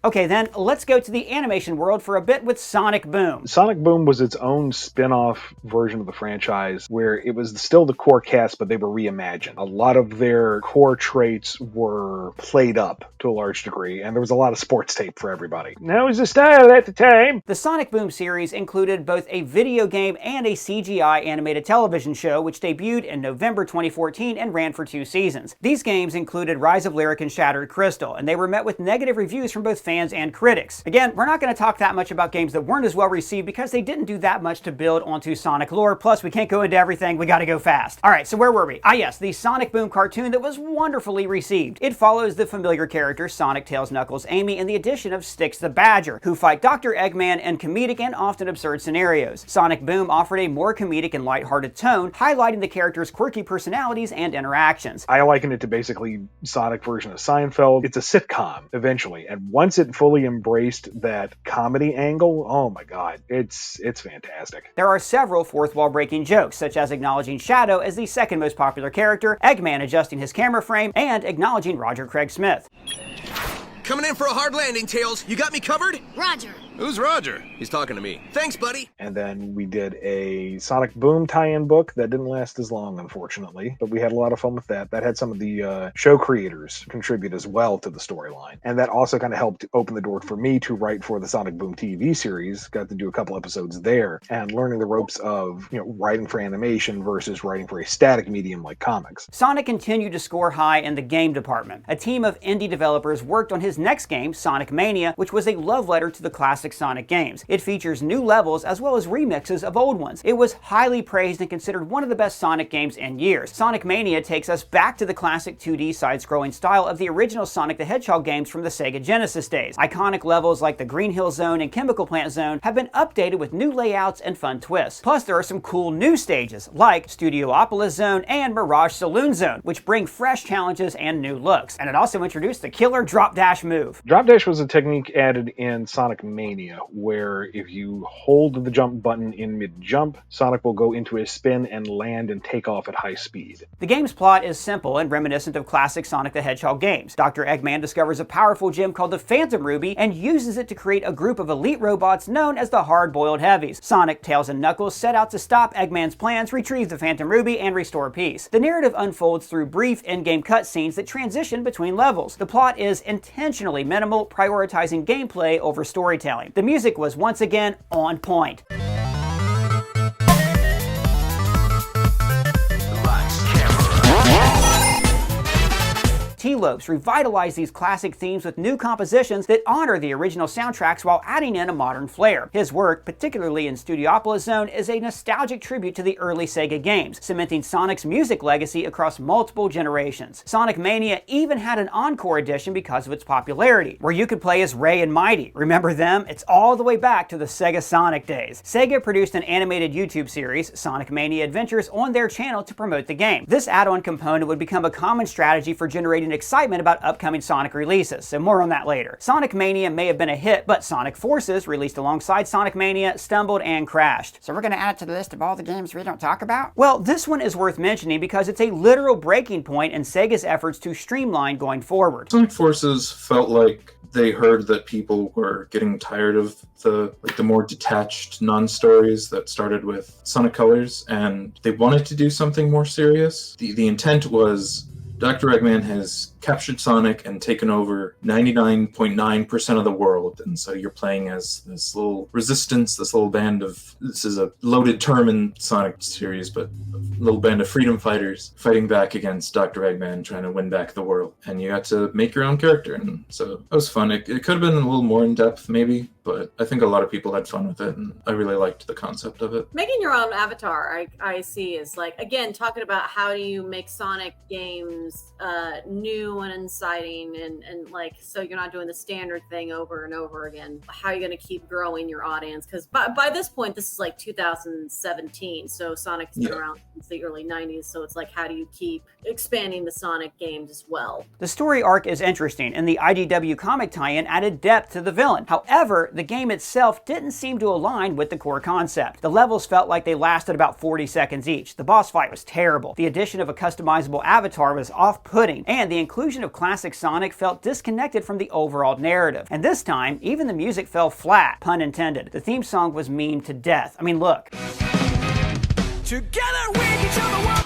Okay then, let's go to the animation world for a bit with Sonic Boom. Sonic Boom was its own spin-off version of the franchise where it was still the core cast, but they were reimagined. A lot of their core traits were played up to a large degree, and there was a lot of sports tape for everybody. That was the style at the time. The Sonic Boom series included both a video game and a CGI animated television show, which debuted in November 2014 and ran for 2 seasons. These games included Rise of Lyric and Shattered Crystal, and they were met with negative reviews from both fans and critics. Again, we're not going to talk that much about games that weren't as well received because they didn't do that much to build onto Sonic lore, plus we can't go into everything, we gotta go fast. Alright, so where were we? Ah yes, the Sonic Boom cartoon that was wonderfully received. It follows the familiar characters Sonic, Tails, Knuckles, Amy, and the addition of Styx the Badger, who fight Dr. Eggman in comedic and often absurd scenarios. Sonic Boom offered a more comedic and lighthearted tone, highlighting the characters' quirky personalities and interactions. I liken it to basically Sonic version of Seinfeld. It's a sitcom, eventually, and once it fully embraced that comedy angle, oh my god, it's fantastic. There are several fourth wall breaking jokes, such as acknowledging Shadow as the second most popular character, Eggman adjusting his camera frame, and acknowledging Roger Craig Smith. Coming in for a hard landing, Tails. You got me covered? Roger. Who's Roger? He's talking to me. Thanks, buddy. And then we did a Sonic Boom tie-in book that didn't last as long, unfortunately, but we had a lot of fun with that. That had some of the show creators contribute as well to the storyline. And that also kind of helped open the door for me to write for the Sonic Boom TV series. Got to do a couple episodes there and learning the ropes of, writing for animation versus writing for a static medium like comics. Sonic continued to score high in the game department. A team of indie developers worked on his next game, Sonic Mania, which was a love letter to the classic Sonic games. It features new levels as well as remixes of old ones. It was highly praised and considered one of the best Sonic games in years. Sonic Mania takes us back to the classic 2D side-scrolling style of the original Sonic the Hedgehog games from the Sega Genesis days. Iconic levels like the Green Hill Zone and Chemical Plant Zone have been updated with new layouts and fun twists. Plus, there are some cool new stages like Studiopolis Zone and Mirage Saloon Zone, which bring fresh challenges and new looks. And it also introduced the killer drop dash move. Drop dash was a technique added in Sonic Mania, where if you hold the jump button in mid-jump, Sonic will go into a spin and land and take off at high speed. The game's plot is simple and reminiscent of classic Sonic the Hedgehog games. Dr. Eggman discovers a powerful gem called the Phantom Ruby and uses it to create a group of elite robots known as the Hard-Boiled Heavies. Sonic, Tails, and Knuckles set out to stop Eggman's plans, retrieve the Phantom Ruby, and restore peace. The narrative unfolds through brief in-game cutscenes that transition between levels. The plot is intentionally minimal, prioritizing gameplay over storytelling. The music was once again on point. T-Lopes revitalized these classic themes with new compositions that honor the original soundtracks while adding in a modern flair. His work, particularly in Studiopolis Zone, is a nostalgic tribute to the early Sega games, cementing Sonic's music legacy across multiple generations. Sonic Mania even had an encore edition because of its popularity, where you could play as Ray and Mighty. Remember them? It's all the way back to the Sega Sonic days. Sega produced an animated YouTube series, Sonic Mania Adventures, on their channel to promote the game. This add-on component would become a common strategy for generating excitement about upcoming Sonic releases, so more on that later. Sonic Mania may have been a hit, but Sonic Forces, released alongside Sonic Mania, stumbled and crashed. So we're gonna add it to the list of all the games we don't talk about? Well, this one is worth mentioning because it's a literal breaking point in Sega's efforts to streamline going forward. Sonic Forces felt like they heard that people were getting tired of the more detached non-stories that started with Sonic Colors, and they wanted to do something more serious. The intent was Dr. Eggman has captured Sonic and taken over 99.9% of the world, and so you're playing as this little resistance, this little band of, this is a loaded term in Sonic series, but a little band of freedom fighters fighting back against Dr. Eggman, trying to win back the world. And you got to make your own character, and so that was fun. It could have been a little more in-depth, maybe, but I think a lot of people had fun with it, and I really liked the concept of it. Making your own avatar, I see, is like, again, talking about how do you make Sonic games new and exciting, and like, so you're not doing the standard thing over and over again. How are you going to keep growing your audience? Because by this point, this is like 2017, so Sonic's been around since the early 90s, so it's like, how do you keep expanding the Sonic games as well? The story arc is interesting, and the IDW comic tie-in added depth to the villain. However, the game itself didn't seem to align with the core concept. The levels felt like they lasted about 40 seconds each. The boss fight was terrible. The addition of a customizable avatar was off-putting, and the inclusion of classic Sonic felt disconnected from the overall narrative. And this time, even the music fell flat, pun intended. The theme song was memed to death. I mean, look. Together we can show the world.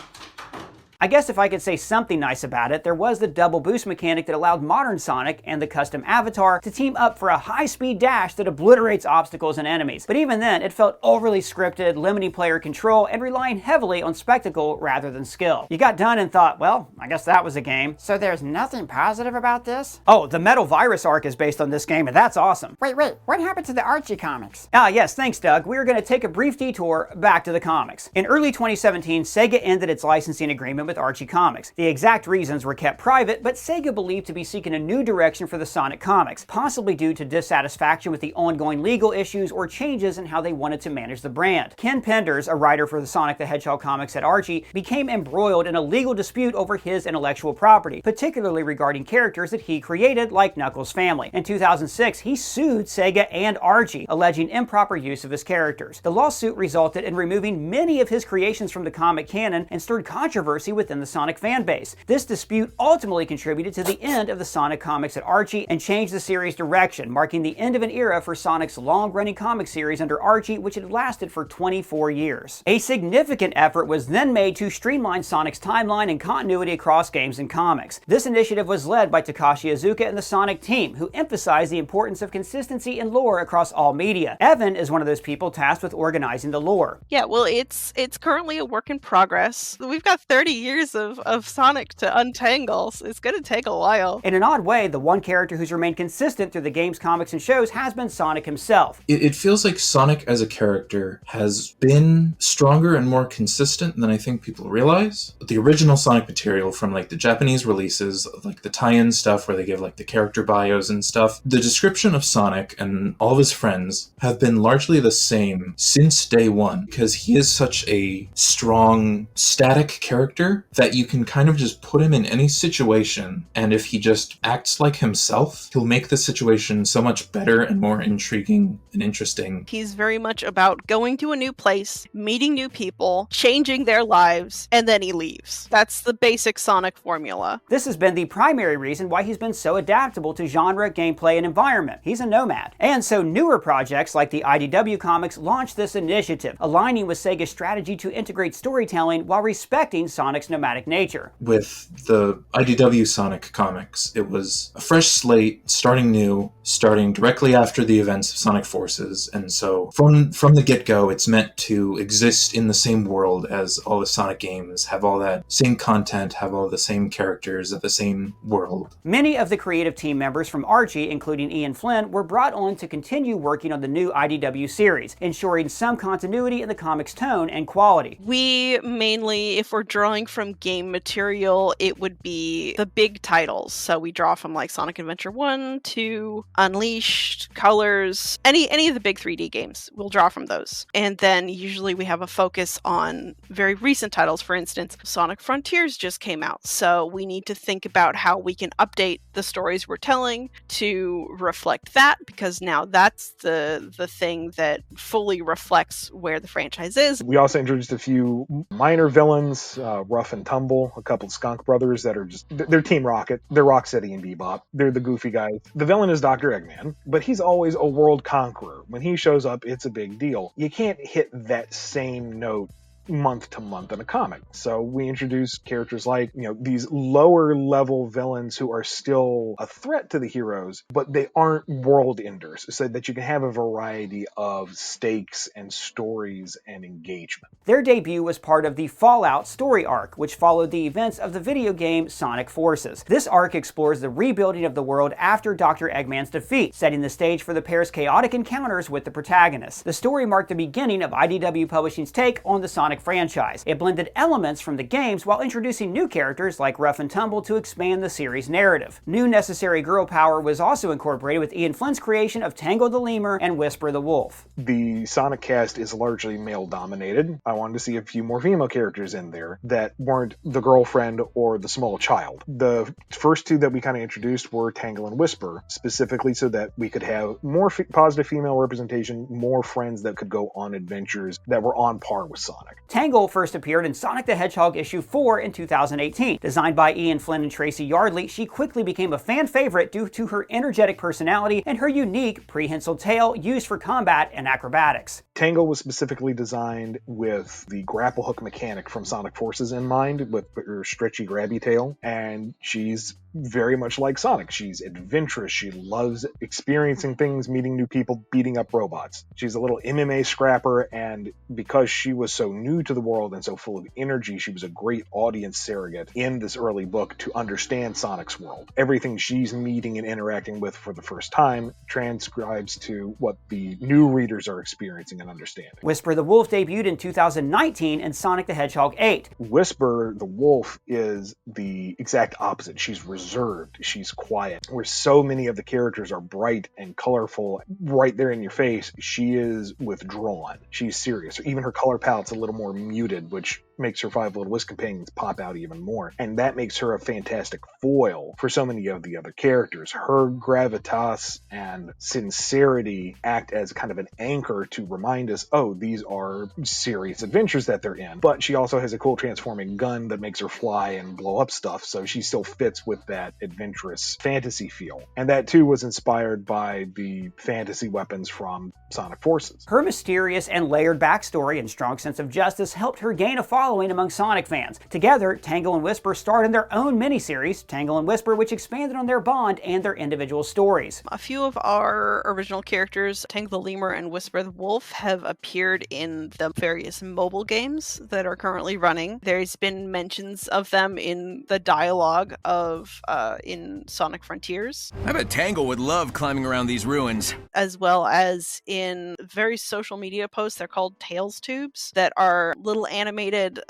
I guess if I could say something nice about it, there was the double boost mechanic that allowed modern Sonic and the custom avatar to team up for a high-speed dash that obliterates obstacles and enemies. But even then, it felt overly scripted, limiting player control, and relying heavily on spectacle rather than skill. You got done and thought, well, I guess that was a game. So there's nothing positive about this? Oh, the Metal Virus arc is based on this game, and that's awesome. Wait, what happened to the Archie comics? Ah, yes, thanks, Doug. We are going to take a brief detour back to the comics. In early 2017, Sega ended its licensing agreement with Archie Comics. The exact reasons were kept private, but Sega believed to be seeking a new direction for the Sonic comics, possibly due to dissatisfaction with the ongoing legal issues or changes in how they wanted to manage the brand. Ken Penders, a writer for the Sonic the Hedgehog comics at Archie, became embroiled in a legal dispute over his intellectual property, particularly regarding characters that he created, like Knuckles' family. In 2006, he sued Sega and Archie, alleging improper use of his characters. The lawsuit resulted in removing many of his creations from the comic canon and stirred controversy within the Sonic fan base. This dispute ultimately contributed to the end of the Sonic comics at Archie and changed the series' direction, marking the end of an era for Sonic's long-running comic series under Archie, which had lasted for 24 years. A significant effort was then made to streamline Sonic's timeline and continuity across games and comics. This initiative was led by Takashi Iizuka and the Sonic team, who emphasized the importance of consistency in lore across all media. Evan is one of those people tasked with organizing the lore. Yeah, well, it's currently a work in progress. We've got 30 years of Sonic to untangle, so it's going to take a while. In an odd way, the one character who's remained consistent through the games, comics, and shows has been Sonic himself. It feels like Sonic as a character has been stronger and more consistent than I think people realize. The original Sonic material from like the Japanese releases, like the tie-in stuff where they give like the character bios and stuff, the description of Sonic and all of his friends have been largely the same since day one, because he is such a strong, static character that you can kind of just put him in any situation, and if he just acts like himself, he'll make the situation so much better and more intriguing and interesting. He's very much about going to a new place, meeting new people, changing their lives, and then he leaves. That's the basic Sonic formula. This has been the primary reason why he's been so adaptable to genre, gameplay, and environment. He's a nomad. And so newer projects like the IDW comics launched this initiative, aligning with Sega's strategy to integrate storytelling while respecting Sonic's nomadic nature. With the IDW Sonic comics, it was a fresh slate, starting new, starting directly after the events of Sonic Forces, and so from the get-go, it's meant to exist in the same world as all the Sonic games, have all that same content, have all the same characters of the same world. Many of the creative team members from Archie, including Ian Flynn, were brought on to continue working on the new IDW series, ensuring some continuity in the comic's tone and quality. We mainly, if we're drawing from game material, it would be the big titles. So we draw from like Sonic Adventure 1, 2, Unleashed, Colors, any of the big 3D games. We'll draw from those. And then usually we have a focus on very recent titles. For instance, Sonic Frontiers just came out. So we need to think about how we can update the stories we're telling to reflect that, because now that's the thing that fully reflects where the franchise is. We also introduced a few minor villains, Rough and Tumble, a couple of Skunk Brothers that are just, they're Team Rocket, they're Rocksteady and Bebop, they're the goofy guys. The villain is Dr. Eggman, but he's always a world conqueror. When he shows up, it's a big deal. You can't hit that same note month to month in a comic. So we introduce characters like, these lower level villains who are still a threat to the heroes, but they aren't world enders, so that you can have a variety of stakes and stories and engagement. Their debut was part of the Fallout story arc, which followed the events of the video game Sonic Forces. This arc explores the rebuilding of the world after Dr. Eggman's defeat, setting the stage for the pair's chaotic encounters with the protagonist. The story marked the beginning of IDW Publishing's take on the Sonic franchise. It blended elements from the games while introducing new characters like Rough and Tumble to expand the series' narrative. New necessary girl power was also incorporated with Ian Flynn's creation of Tangle the Lemur and Whisper the Wolf. The Sonic cast is largely male dominated. I wanted to see a few more female characters in there that weren't the girlfriend or the small child. The first two that we kind of introduced were Tangle and Whisper, specifically so that we could have more positive female representation, more friends that could go on adventures that were on par with Sonic. Tangle first appeared in Sonic the Hedgehog issue 4 in 2018. Designed by Ian Flynn and Tracy Yardley, she quickly became a fan favorite due to her energetic personality and her unique prehensile tail used for combat and acrobatics. Tangle was specifically designed with the grapple hook mechanic from Sonic Forces in mind, with her stretchy grabby tail, and she's very much like Sonic. She's adventurous, she loves experiencing things, meeting new people, beating up robots. She's a little MMA scrapper, and because she was so new to the world and so full of energy, she was a great audience surrogate in this early book to understand Sonic's world. Everything she's meeting and interacting with for the first time transcribes to what the new readers are experiencing and understanding. Whisper the Wolf debuted in 2019 in Sonic the Hedgehog 8. Whisper the Wolf is the exact opposite. She's reserved, she's quiet. Where so many of the characters are bright and colorful, right there in your face, she is withdrawn. She's serious. Even her color palette's a little more muted, which makes her five little Whisk companions pop out even more. And that makes her a fantastic foil for so many of the other characters. Her gravitas and sincerity act as kind of an anchor to remind us, oh, these are serious adventures that they're in. But she also has a cool transforming gun that makes her fly and blow up stuff, so she still fits with that adventurous fantasy feel. And that too was inspired by the fantasy weapons from Sonic Forces. Her mysterious and layered backstory and strong sense of justice helped her gain a following among Sonic fans. Together, Tangle and Whisper starred in their own miniseries, Tangle and Whisper, which expanded on their bond and their individual stories. A few of our original characters, Tangle the Lemur and Whisper the Wolf, have appeared in the various mobile games that are currently running. There's been mentions of them in the dialogue of in Sonic Frontiers. I bet Tangle would love climbing around these ruins. As well as in very social media posts. They're called Tails Tubes, that are little animated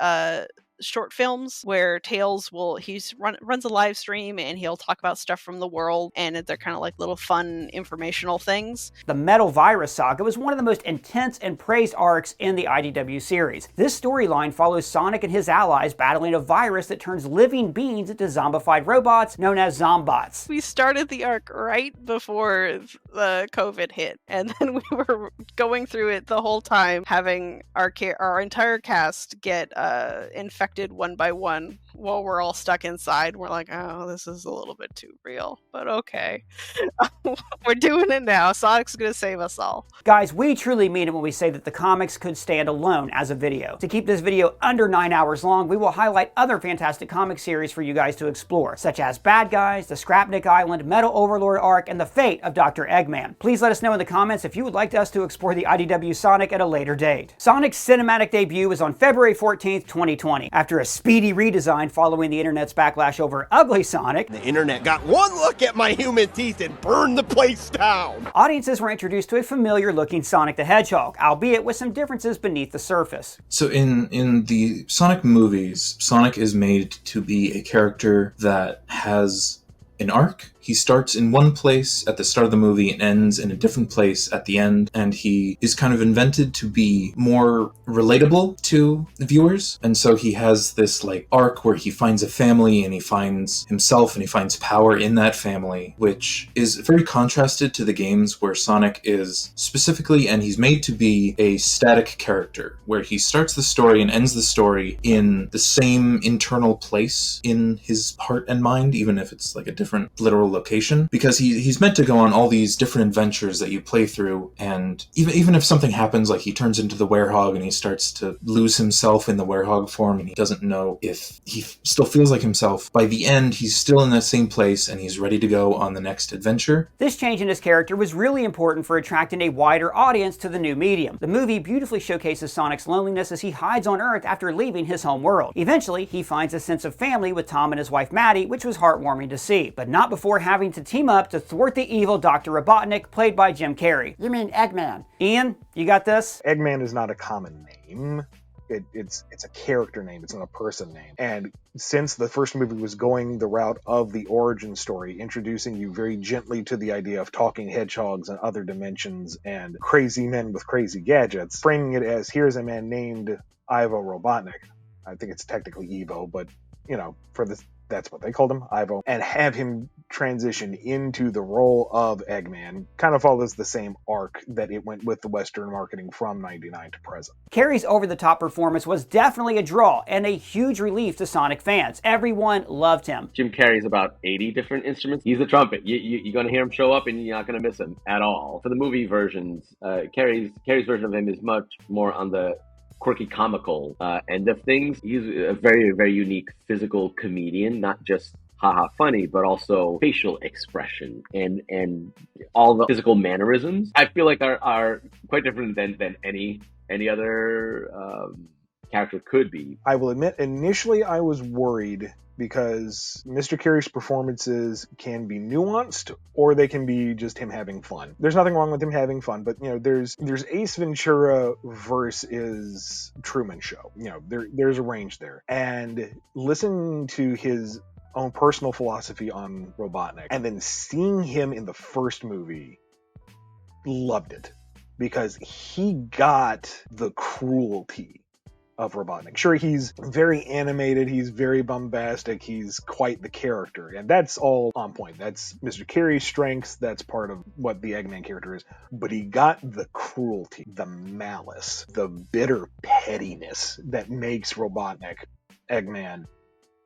short films where Tails runs a live stream and he'll talk about stuff from the world, and they're kind of like little fun informational things. The Metal Virus Saga was one of the most intense and praised arcs in the IDW series. This storyline follows Sonic and his allies battling a virus that turns living beings into zombified robots known as Zombots. We started the arc right before the COVID hit, and then we were going through it the whole time, having our entire cast get infected one by one while we're all stuck inside. We're like, oh, this is a little bit too real, but okay. We're doing it now. Sonic's gonna save us all. Guys, we truly mean it when we say that the comics could stand alone as a video. To keep this video under 9 hours long, we will highlight other fantastic comic series for you guys to explore, such as Bad Guys, the Scrapnik Island, Metal Overlord arc, and the fate of Dr. Eggman. Please let us know in the comments if you would like us to explore the IDW Sonic at a later date. Sonic's cinematic debut was on February 14th, 2020. After a speedy redesign following the internet's backlash over Ugly Sonic, The internet got one look at my human teeth and burned the place down. audiences were introduced to a familiar-looking Sonic the Hedgehog, albeit with some differences beneath the surface. So in the Sonic movies, Sonic is made to be a character that has an arc. He starts in one place at the start of the movie and ends in a different place at the end, and he is kind of invented to be more relatable to viewers. And so he has this like arc where he finds a family and he finds himself and he finds power in that family, which is very contrasted to the games where Sonic is specifically, and he's made to be a static character, where he starts the story and ends the story in the same internal place in his heart and mind, even if it's like a different literal location, because he's meant to go on all these different adventures that you play through, and even if something happens, like he turns into the werehog and he starts to lose himself in the werehog form and he doesn't know if he still feels like himself, by the end he's still in that same place and he's ready to go on the next adventure. This change in his character was really important for attracting a wider audience to the new medium. The movie beautifully showcases Sonic's loneliness as he hides on Earth after leaving his home world. Eventually, he finds a sense of family with Tom and his wife Maddie, which was heartwarming to see, but not before having to team up to thwart the evil Dr. Robotnik, played by Jim Carrey. You mean Eggman? Ian, you got this? Eggman is not a common name. It's a character name. It's not a person name. And since the first movie was going the route of the origin story, introducing you very gently to the idea of talking hedgehogs and other dimensions and crazy men with crazy gadgets, framing it as here's a man named Ivo Robotnik. I think it's technically Evo, but you know, for this, that's what they called him, Ivo, and have him transition into the role of Eggman kind of follows the same arc that it went with the Western marketing from 99 to present. Carrey's over-the-top performance was definitely a draw and a huge relief to Sonic fans. Everyone loved him. Jim Carrey's about 80 different instruments. He's a trumpet. You're going to hear him show up and you're not going to miss him at all. For the movie versions, Carrey's version of him is much more on the quirky comical end of things. He's a very, very unique physical comedian, not just haha funny, but also facial expression and all the physical mannerisms. I feel like are quite different than any other character could be. I will admit, initially I was worried because Mr. Carrey's performances can be nuanced or they can be just him having fun. There's nothing wrong with him having fun, but you know, there's Ace Ventura versus Truman Show. You know, there's a range there. And listening to his own personal philosophy on Robotnik and then seeing him in the first movie, loved it, because he got the cruelty of Robotnik. Sure, he's very animated, he's very bombastic, he's quite the character, and that's all on point. That's Mr. Carrey's strengths, that's part of what the Eggman character is, but he got the cruelty, the malice, the bitter pettiness that makes Robotnik, Eggman,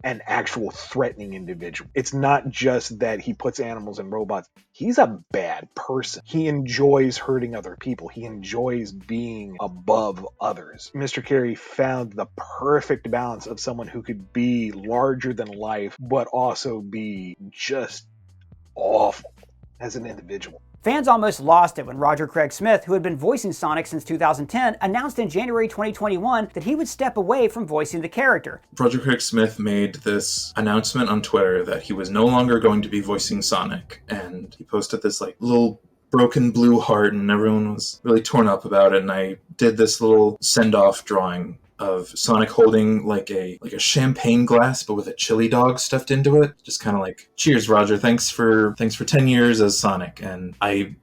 an actual threatening individual. It's not just that he puts animals and robots. He's a bad person. He enjoys hurting other people. He enjoys being above others. Mr. Carrey found the perfect balance of someone who could be larger than life, but also be just awful as an individual. Fans almost lost it when Roger Craig Smith, who had been voicing Sonic since 2010, announced in January 2021 that he would step away from voicing the character. Roger Craig Smith made this announcement on Twitter that he was no longer going to be voicing Sonic, and he posted this like little broken blue heart, and everyone was really torn up about it, and I did this little send-off drawing of Sonic holding like a champagne glass but with a chili dog stuffed into it, just kind of like, cheers Roger, thanks for 10 years as Sonic. And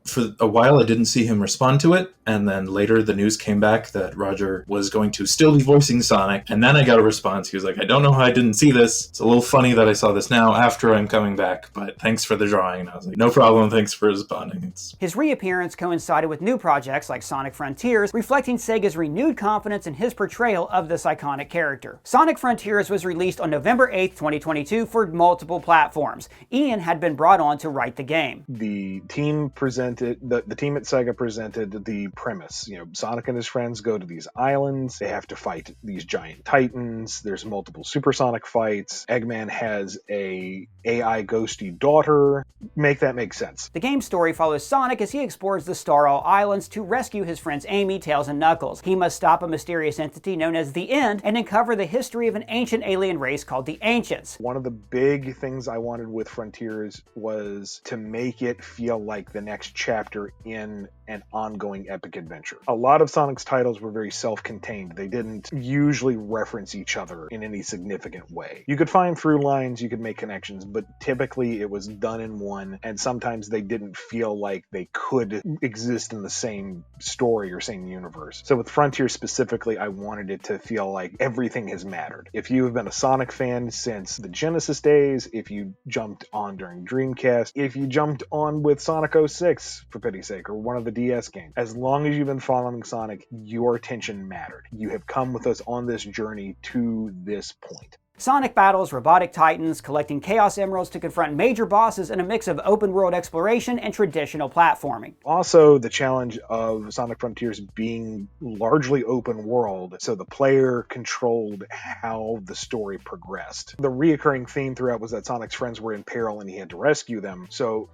for a while I didn't see him respond to it, and then later the news came back that Roger was going to still be voicing Sonic, and then I got a response. He was like, I don't know how I didn't see this, it's a little funny that I saw this now after I'm coming back, but thanks for the drawing. And I was like, no problem, thanks for responding. His reappearance coincided with new projects like Sonic Frontiers, reflecting Sega's renewed confidence in his portrayal of this iconic character. Sonic Frontiers was released on November 8th, 2022 for multiple platforms. Ian had been brought on to write the game. The team at Sega presented the premise. You know, Sonic and his friends go to these islands, they have to fight these giant titans, there's multiple supersonic fights, Eggman has a AI ghosty daughter. Make that make sense. The game's story follows Sonic as he explores the Star Isles to rescue his friends Amy, Tails, and Knuckles. He must stop a mysterious entity known known as The End and uncover the history of an ancient alien race called the Ancients. One of the big things I wanted with Frontiers was to make it feel like the next chapter in an ongoing epic adventure. A lot of Sonic's titles were very self-contained. They didn't usually reference each other in any significant way. You could find through lines, you could make connections, but typically it was done in one, and sometimes they didn't feel like they could exist in the same story or same universe. So with Frontiers specifically, I wanted it to feel like everything has mattered. If you have been a Sonic fan since the Genesis days, if you jumped on during Dreamcast, if you jumped on with Sonic 06, for pity's sake, or one of the DS games, as long as you've been following Sonic, your attention mattered. You have come with us on this journey to this point. Sonic battles robotic titans, collecting Chaos Emeralds to confront major bosses in a mix of open-world exploration and traditional platforming. Also, the challenge of Sonic Frontiers being largely open world, so the player controlled how the story progressed. The reoccurring theme throughout was that Sonic's friends were in peril and he had to rescue them.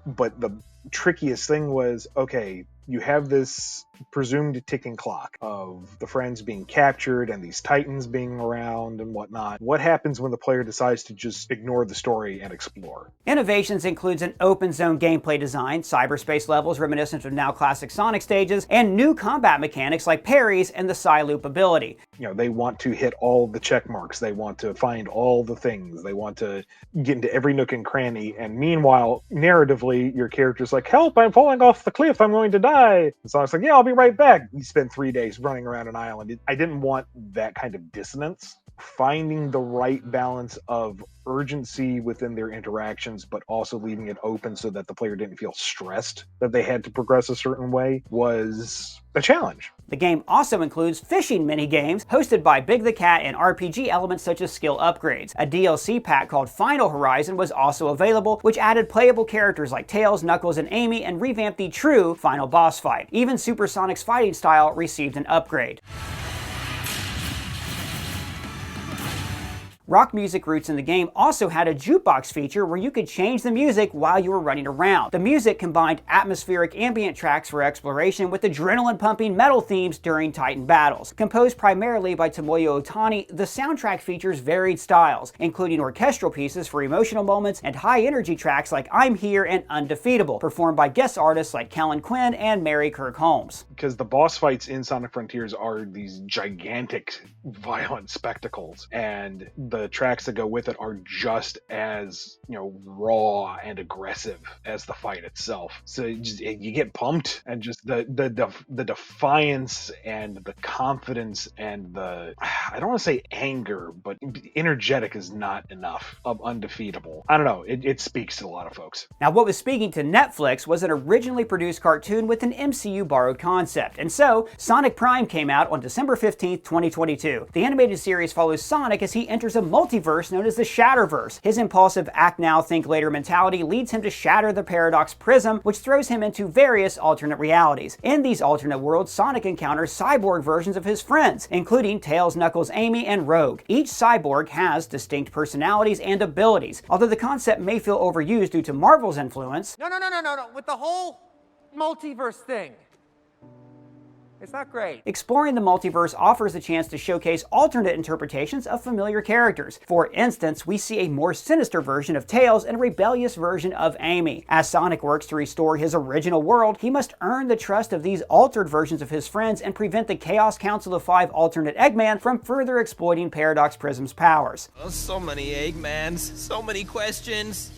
But the trickiest thing was, okay, you have this presumed ticking clock of the friends being captured and these titans being around and whatnot. What happens when the player decides to just ignore the story and explore? Innovations includes an open zone gameplay design, cyberspace levels reminiscent of now classic Sonic stages, and new combat mechanics like parries and the Psy-loop ability. You know, they want to hit all the check marks, they want to find all the things, they want to get into every nook and cranny, and meanwhile, narratively, your character's like, help, I'm falling off the cliff, I'm going to die. And so I was like, yeah, I'll be right back. You spend 3 days running around an island. I didn't want that kind of dissonance. Finding the right balance of urgency within their interactions, but also leaving it open so that the player didn't feel stressed that they had to progress a certain way was a challenge. The game also includes fishing mini-games hosted by Big the Cat and RPG elements such as skill upgrades. A DLC pack called Final Horizon was also available, which added playable characters like Tails, Knuckles, and Amy and revamped the true final boss fight. Even Super Sonic's fighting style received an upgrade. Rock music roots in the game also had a jukebox feature where you could change the music while you were running around. The music combined atmospheric ambient tracks for exploration with adrenaline-pumping metal themes during Titan battles. Composed primarily by Tomoyo Otani, the soundtrack features varied styles, including orchestral pieces for emotional moments and high-energy tracks like I'm Here and Undefeatable, performed by guest artists like Kellen Quinn and Mary Kirk Holmes. Because the boss fights in Sonic Frontiers are these gigantic, violent spectacles, and the tracks that go with it are just as, raw and aggressive as the fight itself. So you get pumped, and just the defiance and the confidence and the, I don't want to say anger, but energetic is not enough of Undefeatable. I don't know, it speaks to a lot of folks. Now, what was speaking to Netflix was an originally produced cartoon with an MCU borrowed concept, and so Sonic Prime came out on December 15th, 2022. The animated series follows Sonic as he enters a multiverse known as the Shatterverse. His impulsive act now, think later mentality leads him to shatter the Paradox Prism, which throws him into various alternate realities. In these alternate worlds, Sonic encounters cyborg versions of his friends, including Tails, Knuckles, Amy, and Rogue. Each cyborg has distinct personalities and abilities. Although the concept may feel overused due to Marvel's influence, No. With the whole multiverse thing. It's not great. Exploring the multiverse offers a chance to showcase alternate interpretations of familiar characters. For instance, we see a more sinister version of Tails and a rebellious version of Amy. As Sonic works to restore his original world, he must earn the trust of these altered versions of his friends and prevent the Chaos Council of 5 alternate Eggman from further exploiting Paradox Prism's powers. Oh, so many Eggmans, so many questions.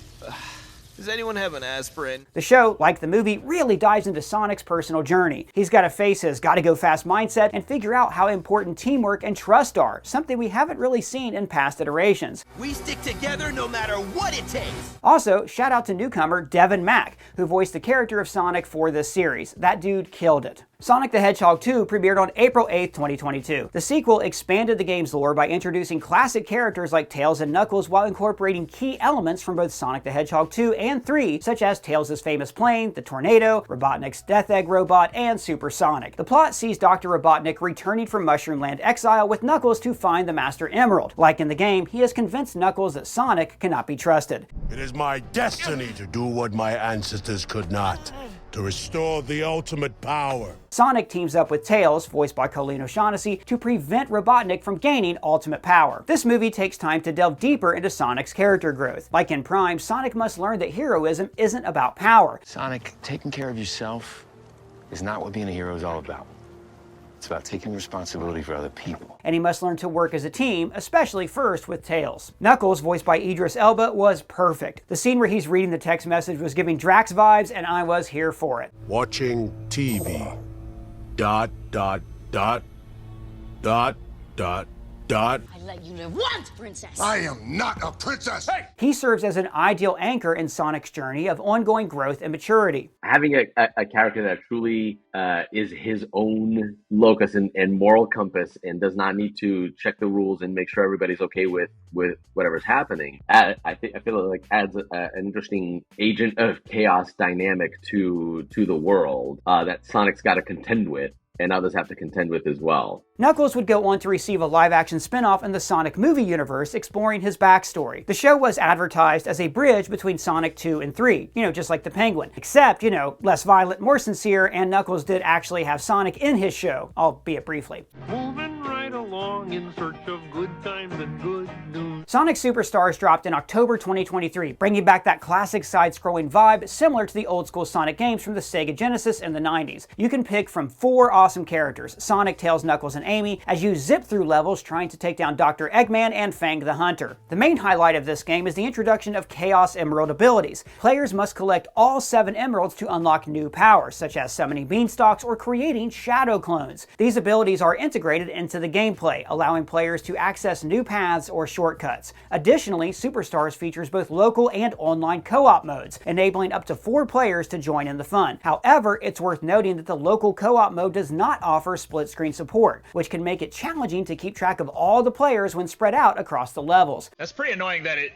Does anyone have an aspirin? The show, like the movie, really dives into Sonic's personal journey. He's got to face his gotta-go-fast mindset and figure out how important teamwork and trust are, something we haven't really seen in past iterations. We stick together no matter what it takes! Also, shout out to newcomer Devin Mack, who voiced the character of Sonic for this series. That dude killed it. Sonic the Hedgehog 2 premiered on April 8th, 2022. The sequel expanded the game's lore by introducing classic characters like Tails and Knuckles while incorporating key elements from both Sonic the Hedgehog 2 and 3, such as Tails' famous plane, the Tornado, Robotnik's Death Egg robot, and Super Sonic. The plot sees Dr. Robotnik returning from Mushroomland exile with Knuckles to find the Master Emerald. Like in the game, he has convinced Knuckles that Sonic cannot be trusted. It is my destiny to do what my ancestors could not. to restore the ultimate power. Sonic teams up with Tails, voiced by Colleen O'Shaughnessy, to prevent Robotnik from gaining ultimate power. This movie takes time to delve deeper into Sonic's character growth. Like in Prime, Sonic must learn that heroism isn't about power. Sonic, taking care of yourself is not what being a hero is all about. It's about taking responsibility for other people. And he must learn to work as a team, especially first with Tails. Knuckles, voiced by Idris Elba, was perfect. The scene where he's reading the text message was giving Drax vibes, and I was here for it. Watching TV. ... I let you live once, princess. I am not a princess. Hey! He serves as an ideal anchor in Sonic's journey of ongoing growth and maturity. Having a character that truly is his own locus and moral compass and does not need to check the rules and make sure everybody's okay with whatever's happening, I feel like adds an interesting agent of chaos dynamic to the world that Sonic's got to contend with, and others have to contend with as well. Knuckles would go on to receive a live-action spin-off in the Sonic movie universe exploring his backstory. The show was advertised as a bridge between Sonic 2 and 3, just like the Penguin. Except, less violent, more sincere, and Knuckles did actually have Sonic in his show, albeit briefly. Moving right along in search of good times and good news. Sonic Superstars dropped in October 2023, bringing back that classic side-scrolling vibe similar to the old-school Sonic games from the Sega Genesis in the 90s. You can pick from 4 awesome characters, Sonic, Tails, Knuckles, and Amy, as you zip through levels trying to take down Dr. Eggman and Fang the Hunter. The main highlight of this game is the introduction of Chaos Emerald abilities. Players must collect all 7 emeralds to unlock new powers, such as summoning beanstalks or creating shadow clones. These abilities are integrated into the gameplay, allowing players to access new paths or shortcuts. Additionally, Superstars features both local and online co-op modes, enabling up to 4 players to join in the fun. However, it's worth noting that the local co-op mode does not offer split-screen support, which can make it challenging to keep track of all the players when spread out across the levels. That's pretty annoying that it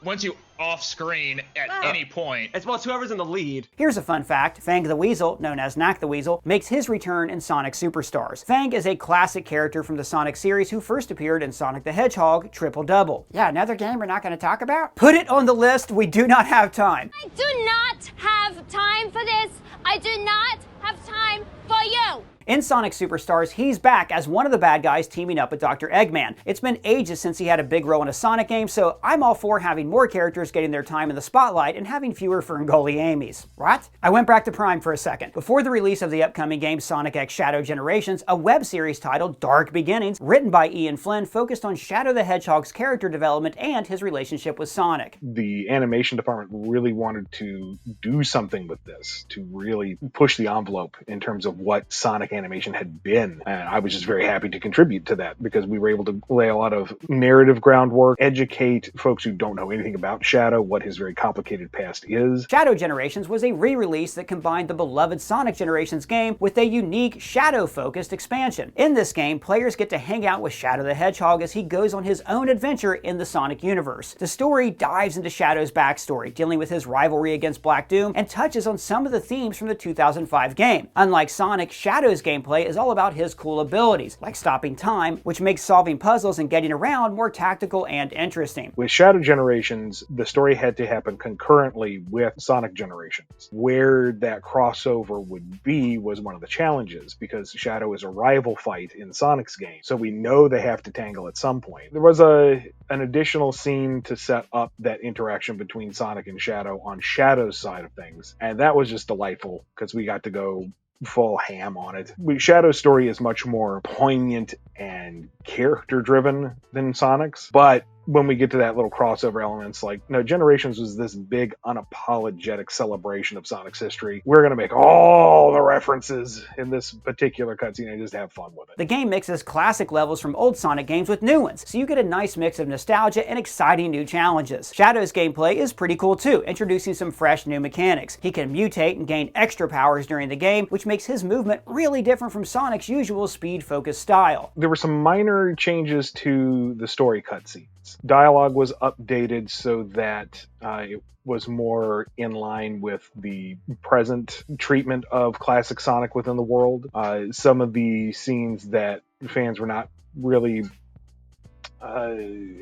once you off screen at any point. It's well, it's whoever's in the lead. Here's a fun fact. Fang the Weasel, known as Knack the Weasel, makes his return in Sonic Superstars. Fang is a classic character from the Sonic series who first appeared in Sonic the Hedgehog Triple Double. Yeah, another game we're not going to talk about? Put it on the list, we do not have time. I do not have time for this. I do not have time for you. In Sonic Superstars, he's back as one of the bad guys teaming up with Dr. Eggman. It's been ages since he had a big role in a Sonic game, so I'm all for having more characters getting their time in the spotlight and having fewer Ferngully Amy's. What? I went back to Prime for a second. Before the release of the upcoming game Sonic X Shadow Generations, a web series titled Dark Beginnings, written by Ian Flynn, focused on Shadow the Hedgehog's character development and his relationship with Sonic. The animation department really wanted to do something with this, to really push the envelope in terms of what Sonic animation had been, and I was just very happy to contribute to that because we were able to lay a lot of narrative groundwork, educate folks who don't know anything about Shadow what his very complicated past is. Shadow Generations was a re-release that combined the beloved Sonic Generations game with a unique Shadow-focused expansion. In this game, players get to hang out with Shadow the Hedgehog as he goes on his own adventure in the Sonic universe. The story dives into Shadow's backstory, dealing with his rivalry against Black Doom, and touches on some of the themes from the 2005 game. Unlike Sonic, Shadow's gameplay is all about his cool abilities, like stopping time, which makes solving puzzles and getting around more tactical and interesting. With Shadow Generations, the story had to happen concurrently with Sonic Generations. Where that crossover would be was one of the challenges, because Shadow is a rival fight in Sonic's game, so we know they have to tangle at some point. There was an additional scene to set up that interaction between Sonic and Shadow on Shadow's side of things, and that was just delightful, because we got to go full ham on it. Shadow's story is much more poignant and character driven than Sonic's, but when we get to that little crossover elements, like, no, Generations was this big unapologetic celebration of Sonic's history. We're going to make all the references in this particular cutscene and just have fun with it. The game mixes classic levels from old Sonic games with new ones, so you get a nice mix of nostalgia and exciting new challenges. Shadow's gameplay is pretty cool too, introducing some fresh new mechanics. He can mutate and gain extra powers during the game, which makes his movement really different from Sonic's usual speed-focused style. There were some minor changes to the story cutscenes. Dialogue was updated so that it was more in line with the present treatment of classic Sonic within the world. Some of the scenes that fans were not really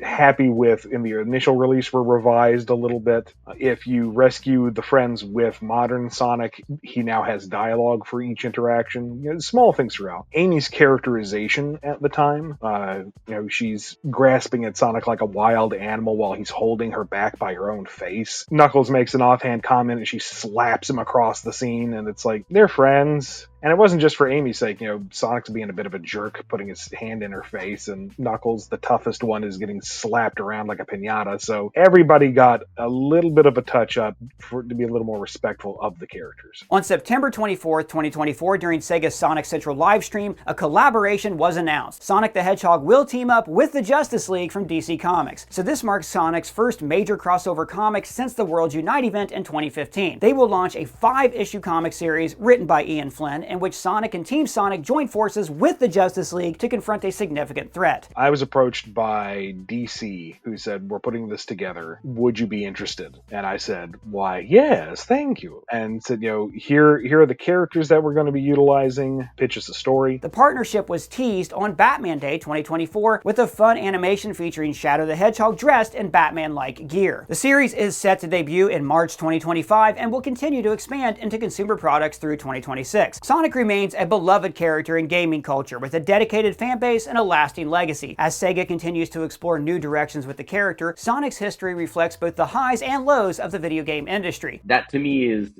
happy with in the initial release were revised a little bit. If you rescue the friends with modern Sonic, he now has dialogue for each interaction. Small things throughout. Amy's characterization at the time, she's grasping at Sonic like a wild animal while he's holding her back by her own face. Knuckles makes an offhand comment and she slaps him across the scene, and it's like, they're friends. And it wasn't just for Amy's sake, Sonic's being a bit of a jerk, putting his hand in her face, and Knuckles, the toughest one, is getting slapped around like a piñata. So everybody got a little bit of a touch-up to be a little more respectful of the characters. On September 24th, 2024, during Sega's Sonic Central livestream, a collaboration was announced. Sonic the Hedgehog will team up with the Justice League from DC Comics. So this marks Sonic's first major crossover comic since the Worlds Unite event in 2015. They will launch a 5-issue comic series written by Ian Flynn, in which Sonic and Team Sonic join forces with the Justice League to confront a significant threat. I was approached by DC, who said, we're putting this together. Would you be interested? And I said, why, yes, thank you. And said, here are the characters that we're going to be utilizing. Pitch us a story. The partnership was teased on Batman Day 2024 with a fun animation featuring Shadow the Hedgehog dressed in Batman-like gear. The series is set to debut in March 2025 and will continue to expand into consumer products through 2026. Sonic remains a beloved character in gaming culture with a dedicated fan base and a lasting legacy. As Sega continues to explore new directions with the character, Sonic's history reflects both the highs and lows of the video game industry. That to me is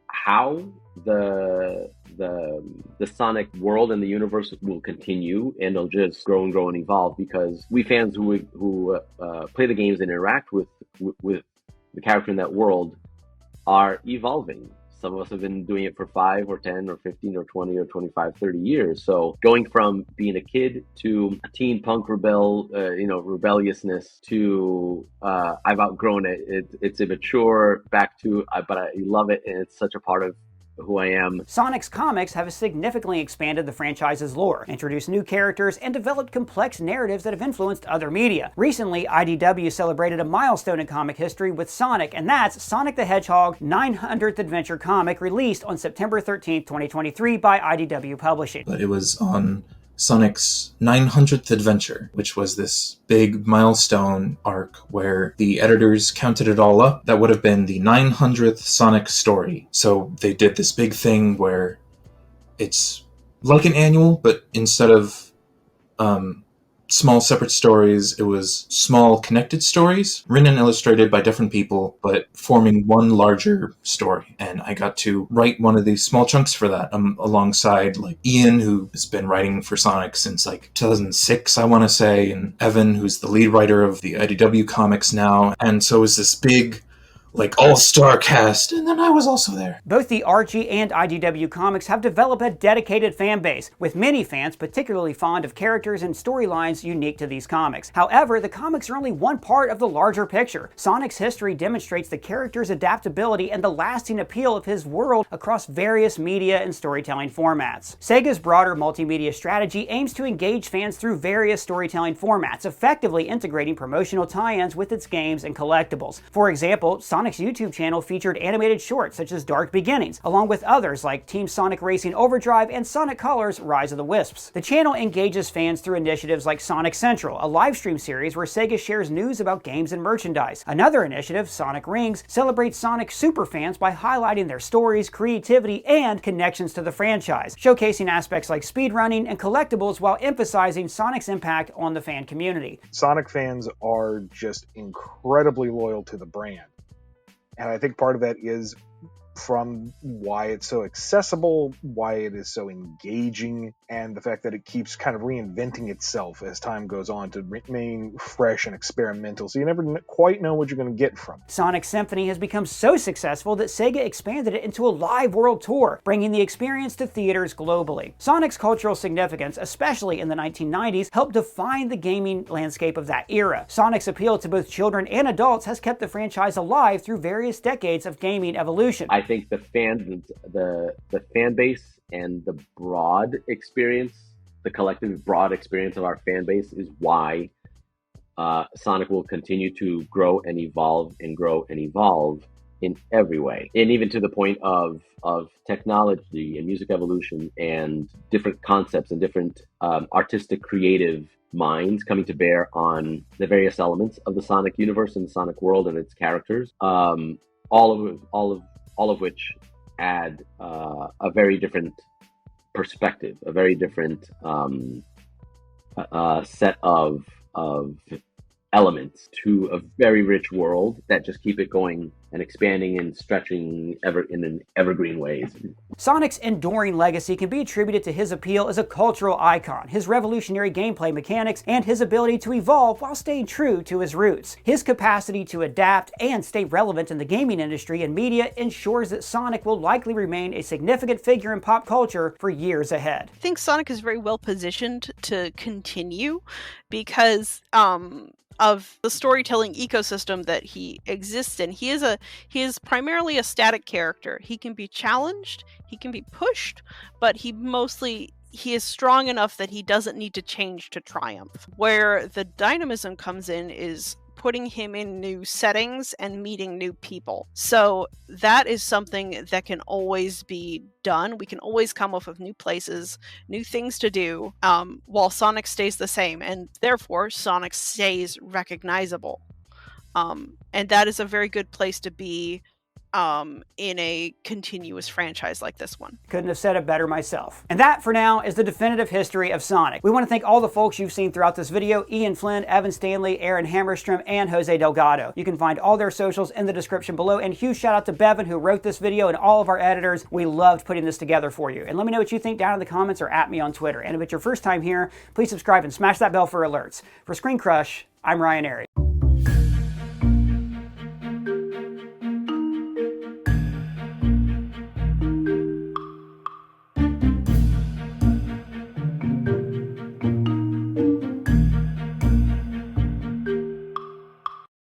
how the Sonic world and the universe will continue, and it'll just grow and grow and evolve, because we fans who play the games and interact with the character in that world are evolving. Some of us have been doing it for 5 or 10 or 15 or 20 or 25, 30 years. So going from being a kid to a teen punk rebelliousness to I've outgrown it. It's immature back to, but I love it, and it's such a part of who I am. Sonic's comics have significantly expanded the franchise's lore, introduced new characters, and developed complex narratives that have influenced other media. Recently, IDW celebrated a milestone in comic history with Sonic, and that's Sonic the Hedgehog 900th Adventure comic, released on September 13th, 2023 by IDW Publishing. But it was on Sonic's 900th adventure, which was this big milestone arc where the editors counted it all up. That would have been the 900th Sonic story. So they did this big thing where it's like an annual, but instead of small separate stories, it was small connected stories, written and illustrated by different people, but forming one larger story. And I got to write one of these small chunks for that, alongside Ian, who has been writing for Sonic since 2006, I want to say, and Evan, who's the lead writer of the IDW comics now. And so it was this big all-star cast, and then I was also there. Both the Archie and IDW comics have developed a dedicated fan base, with many fans particularly fond of characters and storylines unique to these comics. However, the comics are only one part of the larger picture. Sonic's history demonstrates the character's adaptability and the lasting appeal of his world across various media and storytelling formats. Sega's broader multimedia strategy aims to engage fans through various storytelling formats, effectively integrating promotional tie-ins with its games and collectibles. For example, Sonic's YouTube channel featured animated shorts such as Dark Beginnings, along with others like Team Sonic Racing Overdrive and Sonic Colors Rise of the Wisps. The channel engages fans through initiatives like Sonic Central, a live stream series where Sega shares news about games and merchandise. Another initiative, Sonic Rings, celebrates Sonic superfans by highlighting their stories, creativity, and connections to the franchise, showcasing aspects like speedrunning and collectibles while emphasizing Sonic's impact on the fan community. Sonic fans are just incredibly loyal to the brand. And I think part of that is from why it's so accessible, why it is so engaging, and the fact that it keeps kind of reinventing itself as time goes on to remain fresh and experimental, so you never quite know what you're going to get from it. Sonic Symphony has become so successful that Sega expanded it into a live world tour, bringing the experience to theaters globally. Sonic's cultural significance, especially in the 1990s, helped define the gaming landscape of that era. Sonic's appeal to both children and adults has kept the franchise alive through various decades of gaming evolution. I think the fan base and the broad experience, the collective broad experience of our fan base is why Sonic will continue to grow and evolve and grow and evolve in every way. And even to the point of technology and music evolution and different concepts and different artistic creative minds coming to bear on the various elements of the Sonic universe and Sonic world and its characters. All of which add a very different perspective, a very different set of elements to a very rich world that just keep it going and expanding and stretching in evergreen ways. Sonic's enduring legacy can be attributed to his appeal as a cultural icon, his revolutionary gameplay mechanics, and his ability to evolve while staying true to his roots. His capacity to adapt and stay relevant in the gaming industry and media ensures that Sonic will likely remain a significant figure in pop culture for years ahead. I think Sonic is very well positioned to continue because of the storytelling ecosystem that he exists in. He is primarily a static character. He can be challenged, he can be pushed, but he is strong enough that he doesn't need to change to triumph. Where the dynamism comes in is putting him in new settings and meeting new people. So that is something that can always be done. We can always come up with new places, new things to do, while Sonic stays the same, and therefore Sonic stays recognizable. And that is a very good place to be in a continuous franchise like this one. Couldn't have said it better myself. And that, for now, is the definitive history of Sonic. We want to thank all the folks you've seen throughout this video: Ian Flynn, Evan Stanley, Aaron Hammerstrom, and Jose Delgado. You can find all their socials in the description below, and huge shout out to Bevan, who wrote this video, and all of our editors. We loved putting this together for you. And let me know what you think down in the comments or at me on Twitter. And if it's your first time here, please subscribe and smash that bell for alerts. For ScreenCrush, I'm Ryan Airy.